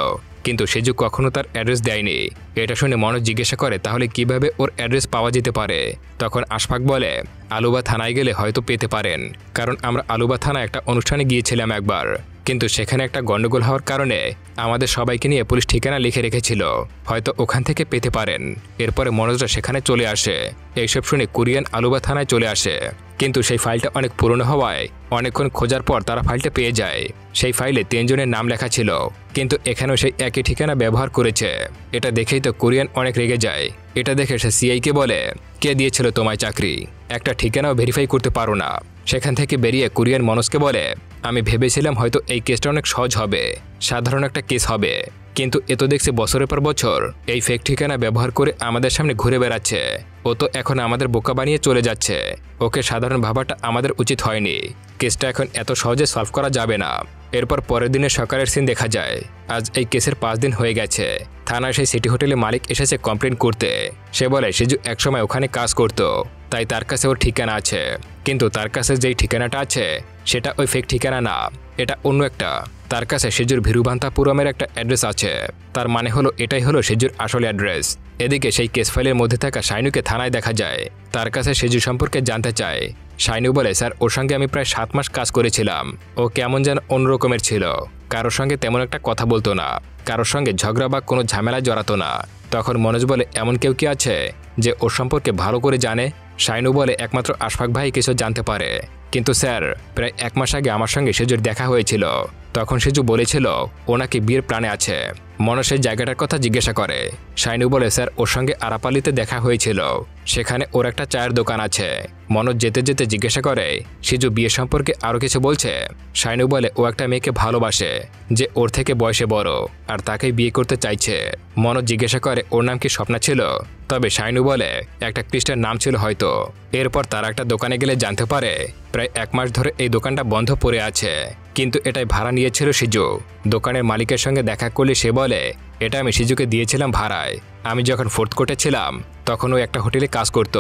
A: কিন্তু সেজু কখনো তার অ্যাড্রেস দেয়নি। এটা শুনে মনোজ জিজ্ঞাসা করে, তাহলে কিভাবে ওর অ্যাড্রেস পাওয়া যেতে পারে? তখন আশফাক বলে, আলুবা থানায় গেলে হয়তো পেতে পারেন, কারণ আমরা আলুবা থানায় একটা অনুষ্ঠানে গিয়েছিলাম একবার, কিন্তু সেখানে একটা গন্ডগোল হওয়ার কারণে আমাদের সবাইকে নিয়ে পুলিশ ঠিকানা লিখে রেখেছিল, হয়তো ওখান থেকে পেতে পারেন। এরপরে মনোজরা সেখানে চলে আসে। এইসব শুনে কুরিয়ান আলুবা থানায় চলে আসে, কিন্তু সেই ফাইলটা অনেক পুরনো হওয়ায় অনেকক্ষণ খোঁজার পর তারা ফাইলটা পেয়ে যায়। সেই ফাইলে 3 জনের নাম লেখা ছিল, কিন্তু এখানেও সেই একই ঠিকানা ব্যবহার করেছে। এটা দেখেই তো কুরিয়ান অনেক রেগে যায়। এটা দেখে সে সিআইকে বলে, কে দিয়েছিল তোমায় চাকরি? একটা ঠিকানাও ভেরিফাই করতে পারো না। সেখান থেকে বেরিয়ে কুরিয়ান মনোজকে বলে, আমি ভেবেছিলাম হয়তো এই কেসটা অনেক সহজ হবে, সাধারণ একটা কেস হবে, কিন্তু এ তো দেখছি বছরের পর বছর এই ফেক ঠিকানা ব্যবহার করে আমাদের সামনে ঘুরে বেড়াচ্ছে। ও তো এখন আমাদের বোকা বানিয়ে চলে যাচ্ছে। ওকে সাধারণ ভাবাটা আমাদের উচিত হয়নি। কেসটা এখন এত সহজে সলভ করা যাবে না। এরপর পরের দিনের সকালের সিন দেখা যায়। আজ এই কেসের 5 দিন হয়ে গেছে। থানায় সেই সিটি হোটেলে মালিক এসেছে কমপ্লেন করতে। সে বলে সিজু একসময় ওখানে কাজ করত, তাই তার কাছে ওর ঠিকানা আছে। কিন্তু তার কাছে যেই ঠিকানাটা আছে সেটা ওই ফেক ঠিকানা না, এটা অন্য একটা। তার কাছে সিজুর ভিরুভান্তাপুরমের একটা অ্যাড্রেস আছে। তার মানে হলো এটাই হলো সিজুর আসল অ্যাড্রেস। এদিকে সেই কেস ফাইলের মধ্যে থাকা শাইনুকে থানায় দেখা যায়। তার কাছে সিজু সম্পর্কে জানতে চায়। শাইনু বলে, স্যার ওর সঙ্গে আমি প্রায় 7 মাস কাজ করেছিলাম। ও কেমন যেন অন্যরকমের ছিল। কারোর সঙ্গে তেমন একটা কথা বলতো না, কারোর সঙ্গে ঝগড়া বা কোনো ঝামেলায় জড়াতো না। তখন মনোজ বলে, এমন কেউ কি আছে যে ওর সম্পর্কে ভালো করে জানে? শাইনু বলে, একমাত্র আশফাক ভাই কিছু জানতে পারে। কিন্তু স্যার প্রায় 1 মাস আগে আমার সঙ্গে সিজুর দেখা হয়েছিল। তখন সিজু বলেছিল ও নাকি বিয়ের প্ল্যানে আছে। মনোজ সেই জায়গাটার কথা জিজ্ঞাসা করে। শাইনু বলে, স্যার ওর সঙ্গে আরাপালিতে দেখা হয়েছিল, সেখানে ওর একটা চায়ের দোকান আছে। মনোজ যেতে যেতে জিজ্ঞাসা করে, সিজু বিয়ে সম্পর্কে আরও কিছু বলছে? শাইনু বলে, ও একটা মেয়েকে ভালোবাসে যে ওর থেকে বয়সে বড়, আর তাকেই বিয়ে করতে চাইছে। মনোজ জিজ্ঞাসা করে, ওর নাম কি স্বপ্না ছিল? তবে শাইনু বলে, একটা খ্রিস্টান নাম ছিল হয়তো। এরপর তারা একটা দোকানে গেলে জানতে পারে প্রায় 1 মাস ধরে এই দোকানটা বন্ধ পড়ে আছে, কিন্তু এটাই ভাড়া নিয়েছিল সিজু। দোকানের মালিকের সঙ্গে দেখা করলে সে বলে, এটা আমি সিজুকে দিয়েছিলাম ভাড়ায়। আমি যখন 4th কোর্টে ছিলাম তখন ও একটা হোটেলে কাজ করত,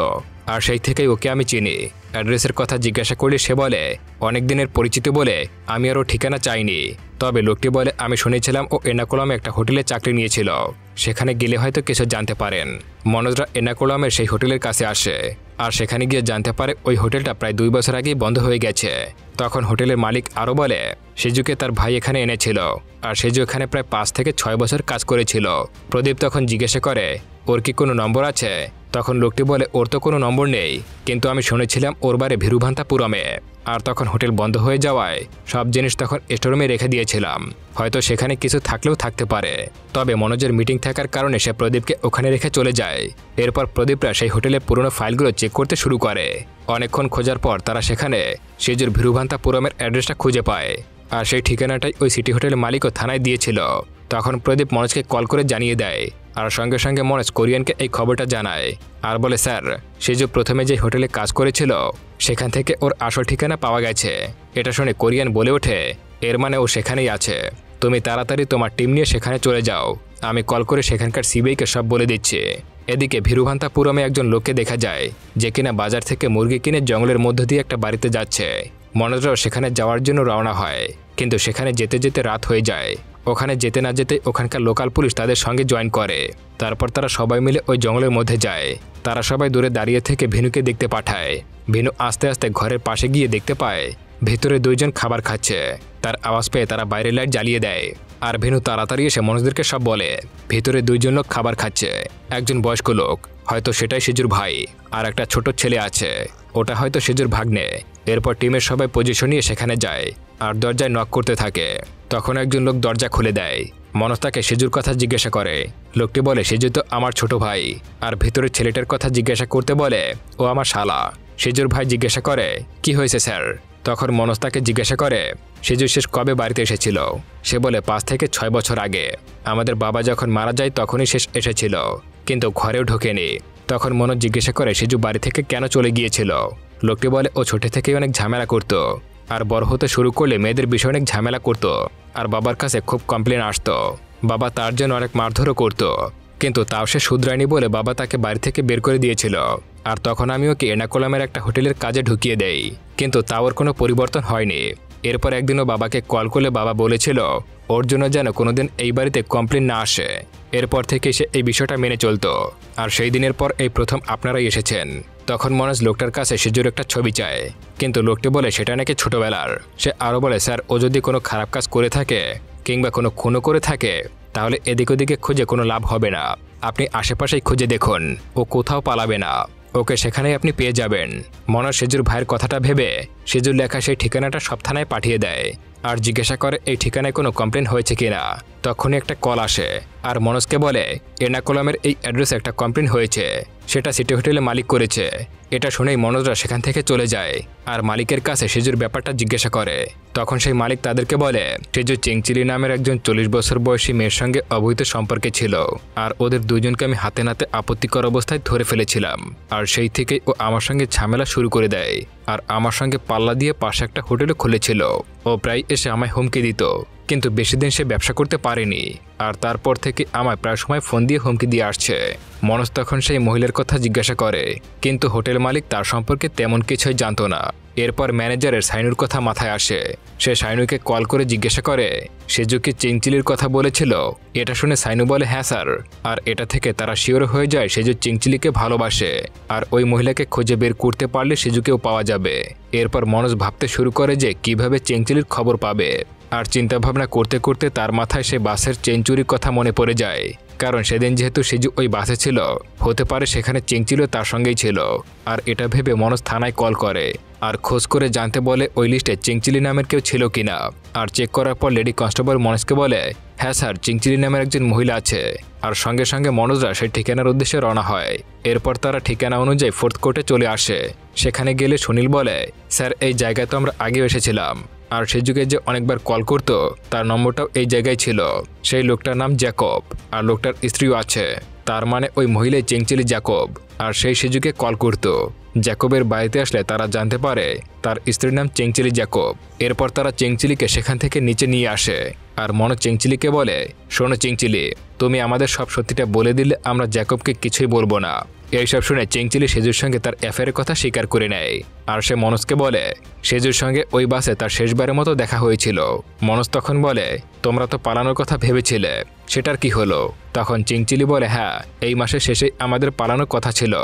A: আর সেই থেকেই ওকে আমি চিনি। অ্যাড্রেসের কথা জিজ্ঞাসা করলে সে বলে, অনেক দিনের পরিচিত বলে আমি আর ও ঠিকানা চাইনি। তবে লোকটি বলে, আমি শুনেছিলাম ও এর্নাকুলামে একটা হোটেলে চাকরি নিয়েছিল, সেখানে গেলে হয়তো কিছু জানতে পারেন। মনোজরা এর্নাকুলামের সেই হোটেলের কাছে আসে, আর সেখানে গিয়ে জানতে পারে ওই হোটেলটা প্রায় 2 বছর আগেই বন্ধ হয়ে গেছে। তখন হোটেলের মালিক আরও বলে, সিজুকে তার ভাই এখানে এনেছিল, আর সিজু এখানে প্রায় 5 থেকে 6 বছর কাজ করেছিল। প্রদীপ তখন জিজ্ঞাসা করে, ওর কি কোনো নম্বর আছে? তখন লোকটি বলে, ওর তো কোনো নম্বর নেই, কিন্তু আমি শুনেছিলাম ওর বাড়ি ভিরুভান্তাপুরমে। আর তখন হোটেল বন্ধ হয়ে যাওয়ায় সব জিনিস তখন স্টোরুমে রেখে দিয়েছিলাম, হয়তো সেখানে কিছু থাকলেও থাকতে পারে। তবে মনোজের মিটিং থাকার কারণে সে প্রদীপকে ওখানে রেখে চলে যায়। এরপর প্রদীপরা সেই হোটেলের পুরনো ফাইলগুলো চেক করতে শুরু করে। অনেকক্ষণ খোঁজার পর তারা সেখানে সিজুর ভিরুভান্তাপুরমের অ্যাড্রেসটা খুঁজে পায়, আর সেই ঠিকানাটাই ওই সিটি হোটেলের মালিকও থানায় দিয়েছিল। তখন প্রদীপ মনোজকে কল করে জানিয়ে দেয়, আর সঙ্গে সঙ্গে মনোজ কোরিয়ানকে এই খবরটা জানায়, আর বলে, স্যার সিজু প্রথমে যে হোটেলে কাজ করেছিল সেখান থেকে ওর আসল ঠিকানা পাওয়া গেছে। এটা শুনে কোরিয়ান বলে ওঠে, এর মানে ও সেখানেই আছে। তুমি তাড়াতাড়ি তোমার টিম নিয়ে সেখানে চলে যাও, আমি কল করে সেখানকার সিবিআইকে সব বলে দিচ্ছি। এদিকে ভিরুভান্তাপুরমে একজন লোককে দেখা যায় যে কিনা বাজার থেকে মুরগি কিনে জঙ্গলের মধ্য দিয়ে একটা বাড়িতে যাচ্ছে। মনোজরাও সেখানে যাওয়ার জন্য রওনা হয়, কিন্তু সেখানে যেতে যেতে রাত হয়ে যায়। ওখানে যেতে না যেতে ওখানকার লোকাল পুলিশ তাদের সঙ্গে জয়েন করে। তারপর তারা সবাই মিলে ওই জঙ্গলের মধ্যে যায়। তারা সবাই দূরে দাঁড়িয়ে থেকে ভিনুকে দেখতে পাঠায়। ভিনু আস্তে আস্তে ঘরের পাশে গিয়ে দেখতে পায় ভেতরে 2 জন খাবার খাচ্ছে। তার আওয়াজ পেয়ে তারা বাইরের লাইট জ্বালিয়ে দেয়, আর ভিনু তাড়াতাড়ি এসে মনোজদেরকে সব বলে, ভেতরে 2 জন লোক খাবার খাচ্ছে। একজন বয়স্ক লোক, হয়তো সেটাই সিজুর ভাই, আর একটা ছোট ছেলে আছে, ওটা হয়তো সিজুর ভাগ্নে। এরপর টিমের সবাই পজিশন নিয়ে সেখানে যায়, আর দরজায় নক করতে থাকে। তখন একজন লোক দরজা খুলে দেয়। মনোজ তাকে সিজুর কথা জিজ্ঞাসা করে। লোকটি বলে, সিজু তো আমার ছোট ভাই। আর ভেতরের ছেলেটার কথা জিজ্ঞাসা করতে বলে, ও আমার শালা। সিজুর ভাই জিজ্ঞাসা করে, কি হয়েছে স্যার? তখন মনোজ তাকে জিজ্ঞাসা করে, সিজু শেষ কবে বাড়িতে এসেছিল? সে বলে, 5 থেকে 6 বছর আগে। আমাদের বাবা যখন মারা যায় তখনই শেষ এসেছিল, কিন্তু ঘরেও ঢোকেনি। তখন মনোজ জিজ্ঞাসা করে, সিজু বাড়ি থেকে কেন চলে গিয়েছিল? লোকটি বলে, ও ছোট থেকেই অনেক ঝামেলা করত, আর বড় হতে শুরু করলে মেয়েদের বিষয়ে অনেক ঝামেলা করত, আর বাবার কাছে খুব কমপ্লেন আসতো। বাবা তার জন্য অনেক মারধরও করত, কিন্তু তাও সে শুধরায়নি বলে বাবা তাকে বাড়ি থেকে বের করে দিয়েছিল। আর তখন আমি ওকে এর্নাকুলামের একটা হোটেলের কাজে ঢুকিয়ে দেই, কিন্তু তাও ওর কোনো পরিবর্তন হয়নি। এরপর একদিনও বাবাকে কল করলে বাবা বলেছিল ওর জন্য যেন কোনোদিন এই বাড়িতে কমপ্লেন না আসে। এরপর থেকে সে এই বিষয়টা মেনে চলতো, আর সেই দিনের পর এই প্রথম আপনারাই এসেছেন। তখন মনোজ লোকটার কাছে সেজুর একটা ছবি চায়, কিন্তু লোকটি বলে সেটা নাকি ছোটবেলার। সে আরও বলে, স্যার ও যদি কোনো খারাপ কাজ করে থাকে কিংবা কোনো খুনও করে থাকে তাহলে এদিক ওদিকে খুঁজে কোনো লাভ হবে না, আপনি আশেপাশেই খুঁজে দেখুন, ও কোথাও পালাবে না, ওকে সেখানেই আপনি পেয়ে যাবেন। মনোজ সেজুর ভাইয়ের কথাটা ভেবে সেজুর লেখা সেই ঠিকানাটা সব থানায় পাঠিয়ে দেয় আর জিজ্ঞাসা করে এই ঠিকানায় কোনো কমপ্লেন হয়েছে কিনা। তখনই একটা কল আসে আর মনোজকে বলে এর্নাকুলামের এই অ্যাড্রেসে একটা কমপ্লেন হয়েছে, সেটা সিটি হোটেলে মালিক করেছে। এটা শুনেই মনোজরা সেখান থেকে চলে যায় আর মালিকের কাছে সেজুর ব্যাপারটা জিজ্ঞাসা করে। তখন সেই মালিক তাদেরকে বলে সেজু চেংচিলি নামের একজন 40 বছর বয়সী মেয়ের সঙ্গে অবৈধ সম্পর্কে ছিল আর ওদের দুজনকে আমি হাতে নাতে আপত্তিকর অবস্থায় ধরে ফেলেছিলাম, আর সেই থেকেই ও আমার সঙ্গে ঝামেলা শুরু করে দেয় আর আমার সঙ্গে পাল্লা দিয়ে পাশে একটা হোটেলে খুলেছিল। ও প্রায় এসে আমায় হুমকি দিত, কিন্তু বেশি দিন সে ব্যবসা করতে পারেনি আর তারপর থেকে আমায় প্রায় সময় ফোন দিয়ে হুমকি দিয়ে আসছে। মনোজ তখন সেই মহিলার কথা জিজ্ঞাসা করে, কিন্তু হোটেল মালিক তার সম্পর্কে তেমন কিছুই জানতো না। এরপর ম্যানেজারের সাইনুর কথা মাথায় আসে। সে সাইনুকে কল করে জিজ্ঞাসা করে সেজু কি চিংচিলির কথা বলেছিল। এটা শুনে সাইনু বলে হ্যাঁ স্যার, আর এটা থেকে তারা শিওর হয়ে যায় সেজু চিংচিলিকে ভালোবাসে আর ওই মহিলাকে খুঁজে বের করতে পারলে সেজুকেও পাওয়া যাবে। এরপর মনোজ ভাবতে শুরু করে যে কিভাবে চিংচিলির খবর পাবে, আর চিন্তাভাবনা করতে করতে তার মাথায় সে বাসের চেন চুরির কথা মনে পড়ে যায়, কারণ সেদিন যেহেতু সেজু ওই বাসে ছিল হতে পারে সেখানে চিংচিলিও তার সঙ্গেই ছিল। আর এটা ভেবে মনোজ থানায় কল করে আর খোঁজ করে জানতে বলে ওই লিস্টে চিংচিলি নামের কেউ ছিল কিনা। আর চেক করার পর লেডি কনস্টেবল মনোজকে বলে হ্যাঁ স্যার, চিংচিলি নামের একজন মহিলা আছে। আর সঙ্গে সঙ্গে মনোজরা সেই ঠিকানার উদ্দেশ্যে রওনা হয়। এরপর তারা ঠিকানা অনুযায়ী ফোর্থ কোর্টে চলে আসে। সেখানে গেলে সুনীল বলে স্যার, এই জায়গায় তো আমরা আগেও এসেছিলাম, আর সে যুগে যে অনেকবার কল করতো তার নম্বরটাও এই জায়গায় ছিল। সেই লোকটার নাম জ্যাকব আর লোকটার স্ত্রীও আছে, তার মানে ওই মহিলাই চিংচিলি জ্যাকব। আর সেই সেজুকে কল করতো। জ্যাকবের বাড়িতে আসলে তারা জানতে পারে তার স্ত্রীর নাম চিংচিলি জ্যাকব। এরপর তারা চিংচিলিকে সেখান থেকে নিচে নিয়ে আসে আর মনোজ চিংচিলিকে বলে শোনো চিংচিলি, তুমি আমাদের সব সত্যিটা বলে দিলে আমরা জ্যাকবকে কিছুই বলবো না। এইসব শুনে চিংচিলি সেজুর সঙ্গে তার অ্যাফেয়ারের কথা স্বীকার করে নেয়। আর সে মনোজকে বলে সেজুর সঙ্গে ওই বাসে তার শেষবারের মতো দেখা হয়েছিল। মনোজ তখন বলে তোমরা তো পালানোর কথা ভেবেছিলে, সেটার কি হলো? তখন চিংচিলি বলে হ্যাঁ, এই মাসের শেষে আমাদের পালানোর কথা ছিল,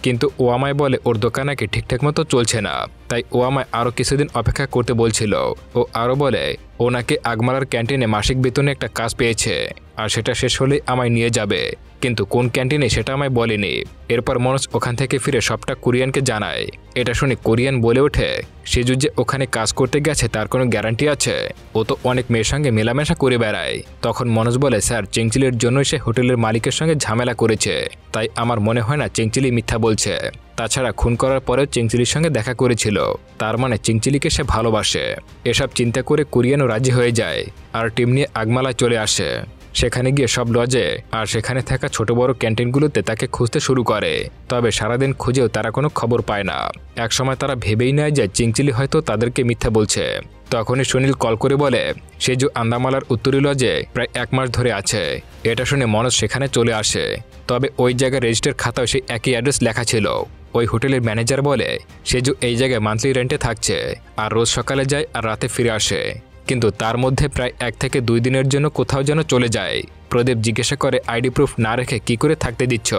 A: কিন্তু ও আমায় বলে ওর দোকান নাকি ঠিকঠাক মতো চলছে না, তাই ও আমায় আরও কিছুদিন অপেক্ষা করতে বলছিল। ও আরও বলে ও নাকি আগমালার ক্যান্টিনে মাসিক বেতনে একটা কাজ পেয়েছে আর সেটা শেষ হলেই আমায় নিয়ে যাবে, কিন্তু কোন ক্যান্টিনে সেটা আমায় বলেনি। এরপর মনোজ ওখান থেকে ফিরে সবটা কোরিয়ানকে জানায়। এটা শুনে কোরিয়ান বলে ওঠে সেজু যে ওখানে কাজ করতে গেছে তার কোনো গ্যারান্টি আছে? ও তো অনেক মেয়ের সঙ্গে মেলামেশা করে বেড়ায়। তখন মনোজ বলে স্যার, চিংচিলির জন্যই সে হোটেলের মালিকের সঙ্গে ঝামেলা করেছে, তাই আমার মনে হয় না চিংচিলি মিথ্যা বলছে। তাছাড়া খুন করার পরেও চিংচিলির সঙ্গে দেখা করেছিল, তার মানে চিংচিলিকে সে ভালোবাসে। এসব চিন্তা করে কোরিয়ানও রাজি হয়ে যায় আর টিম নিয়ে আগমালায় চলে আসে। সেখানে গিয়ে সব লজে আর সেখানে থাকা ছোট বড় ক্যান্টিনগুলোতে তাকে খুঁজতে শুরু করে, তবে সারাদিন খুঁজেও তারা কোনো খবর পায় না। একসময় তারা ভেবেই নেয় যে চিংচিলি হয়তো তাদেরকে মিথ্যা বলছে। তখনই সুনীল কল করে বলে সেজু আন্দামালার উত্তরি লজে প্রায় 1 মাস ধরে আছে। এটা শুনে মনোজ সেখানে চলে আসে, তবে ওই জায়গায় রেজিস্টার খাতায় সেই একই অ্যাড্রেস লেখা ছিল। ওই হোটেলের ম্যানেজার বলে সেজু এই জায়গায় মান্থলি রেন্টে থাকছে আর রোজ সকালে যায় আর রাতে ফিরে আসে, কিন্তু তার মধ্যে প্রায় 1 থেকে 2 দিনের জন্য কোথাও যেন চলে যায়। প্রদীপ জিজ্ঞাসা করে আইডি প্রুফ না রেখে কি করে থাকতে দিচ্ছ?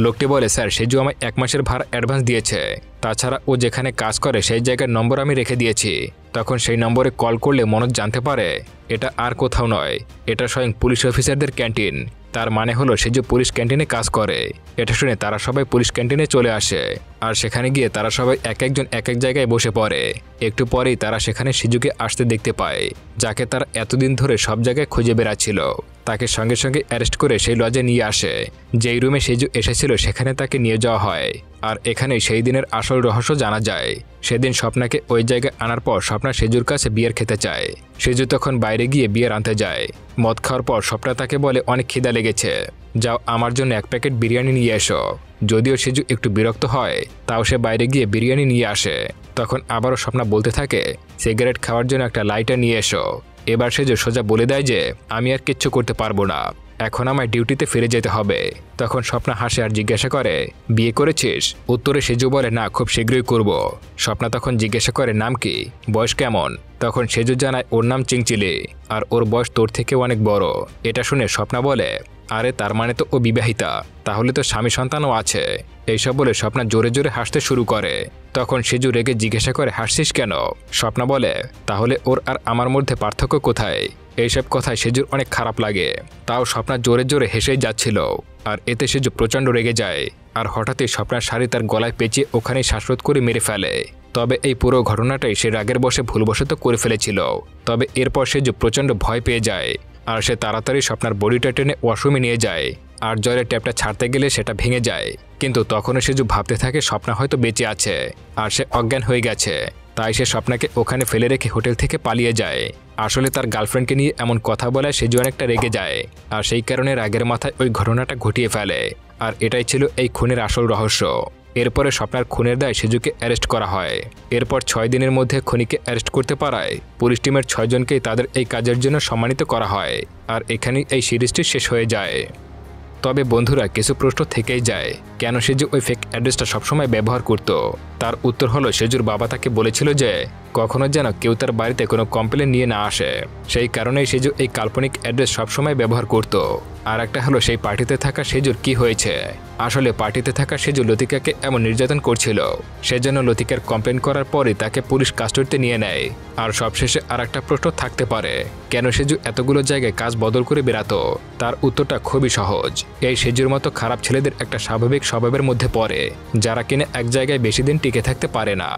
A: লোকটি বলে স্যার, সেজু আমায় 1 মাসের ভাড়া অ্যাডভান্স দিয়েছে, তাছাড়া ও যেখানে কাজ করে সেই জায়গার নম্বর আমি রেখে দিয়েছি। তখন সেই নম্বরে কল করলে মনোজ জানতে পারে এটা আর কোথাও নয়, এটা স্বয়ং পুলিশ অফিসারদের ক্যান্টিন। তার মানে হলো সেজু পুলিশ ক্যান্টিনে কাজ করে। এটা শুনে তারা সবাই পুলিশ ক্যান্টিনে চলে আসে আর সেখানে গিয়ে তারা সবাই এক একজন এক এক জায়গায় বসে পড়ে। একটু পরেই তারা সেখানে সেজুকে আসতে দেখতে পায়, যাকে তারা এতদিন ধরে সব জায়গায় খুঁজে বেড়াচ্ছিল। তাকে সঙ্গে সঙ্গে অ্যারেস্ট করে সেই লজে নিয়ে আসে। যেই রুমে সেজু এসেছিল সেখানে তাকে নিয়ে যাওয়া হয় আর এখানেই সেই দিনের আসল রহস্য জানা যায়। সেদিন স্বপ্নাকে ওই জায়গায় আনার পর স্বপ্না সেজুর কাছে বিয়ার খেতে চায়। সেজু তখন বাইরে গিয়ে বিয়ার আনতে যায়। মদ খাওয়ার পর স্বপ্না তাকে বলে অনেক খিদা লেগেছে, যাও আমার জন্য 1 প্যাকেট বিরিয়ানি নিয়ে এসো। যদিও সেজু একটু বিরক্ত হয়, তাও সে বাইরে গিয়ে বিরিয়ানি নিয়ে আসে। তখন আবারও স্বপ্না বলতে থাকে সিগারেট খাওয়ার জন্য একটা লাইটার নিয়ে এসো। এবার সেজু সোজা বলে দেয় যে আমি আর কিচ্ছু করতে পারবো না, এখন আমায় ডিউটিতে ফিরে যেতে হবে। তখন স্বপ্না হাসে আর জিজ্ঞাসা করে বিয়ে করেছিস? উত্তরে সেজু বলে না, খুব শীঘ্রই করব। স্বপ্না তখন জিজ্ঞাসা করে নাম কি, বয়স কেমন? তখন সেজু জানায় ওর নাম চিংচিলি আর ওর বয়স তোর থেকে অনেক বড়। এটা শুনে স্বপ্না বলে আরে তার মানে তো ও বিবাহিতা, তাহলে তো স্বামী সন্তানও আছে। এইসব বলে স্বপ্না জোরে জোরে হাসতে শুরু করে। তখন সেজু রেগে জিজ্ঞাসা করে, হাসছিস কেন? স্বপ্না বলে, তাহলে ওর আর আমার মধ্যে পার্থক্য কোথায়? এইসব কথায় সেজুর অনেক খারাপ লাগে। তাও স্বপ্না জোরে জোরে হেসেই যাচ্ছিল। আর এতে সেজু প্রচণ্ড রেগে যায়। আর হঠাৎই স্বপ্নার শাড়ি তার গলায় পেঁচিয়ে ওখানেই শ্বাসরোধ করে মেরে ফেলে। তবে এই পুরো ঘটনাটাই সে রাগের বশে ভুলবশত করে ফেলেছিল। তবে এরপর সেজু প্রচণ্ড ভয় পেয়ে যায়। আর সে তাড়াতাড়ি স্বপ্নার বডিটা টেনে ওয়াশরুমে নিয়ে যায়। আর জলের ট্যাপটা ছাড়তে গেলে সেটা ভেঙে যায়। কিন্তু তখনও সেজু ভাবতে থাকে স্বপ্না হয়তো বেঁচে আছে আর সে অজ্ঞান হয়ে গেছে। তাই সে স্বপ্নাকে ওখানে ফেলে রেখে হোটেল থেকে পালিয়ে যায়। আসলে তার গার্লফ্রেন্ডকে নিয়ে এমন কথা বলায় সেজু অনেকটা রেগে যায়। আর সেই কারণে রাগের মাথায় ওই ঘটনাটা ঘটিয়ে ফেলে। আর এটাই ছিল এই খুনের আসল রহস্য। এরপরে স্বপ্নার খুনের দায় সেজুকে অ্যারেস্ট করা হয়। এরপর 6 দিনের মধ্যে খুনিকে অ্যারেস্ট করতে পারায় পুলিশ টিমের 6 জনকেই তাদের এই কাজের জন্য সম্মানিত করা হয়। আর এখানেই এই সিরিজটি শেষ হয়ে যায়। তবে বন্ধুরা, কিছু প্রশ্ন থেকেই যায়, কেন সেজু ওই ফেক অ্যাড্রেসটা সবসময় ব্যবহার করত? তার উত্তর হলো, সেজুর বাবা তাকে বলেছিল যে কখনো যেন কেউ তার বাড়িতে কোনো কমপ্লেন নিয়ে না আসে। সেই কারণেই সেজু এই কাল্পনিক অ্যাড্রেস সবসময় ব্যবহার করত। আর একটা হলো, সেই পার্টিতে থাকা সেজুর কি হয়েছে। আসলে পার্টিতে থাকা সেজু লতিকাকে এমন নির্যাতন করছিল, সেজন্য লতিকার কমপ্লেন করার পরই তাকে পুলিশ কাস্টডিতে নিয়ে নেয়। আর সবশেষে আর একটা প্রশ্ন থাকতে পারে, কেন সেজু এতগুলো জায়গায় কাজ বদল করে বেড়াতো? তার উত্তরটা খুবই সহজ। এই সেজুর মতো খারাপ ছেলেদের একটা স্বাভাবিক স্বভাবের মধ্যে পড়ে, যারা কিনা এক জায়গায় বেশি দিন টিকে থাকতে পারে না।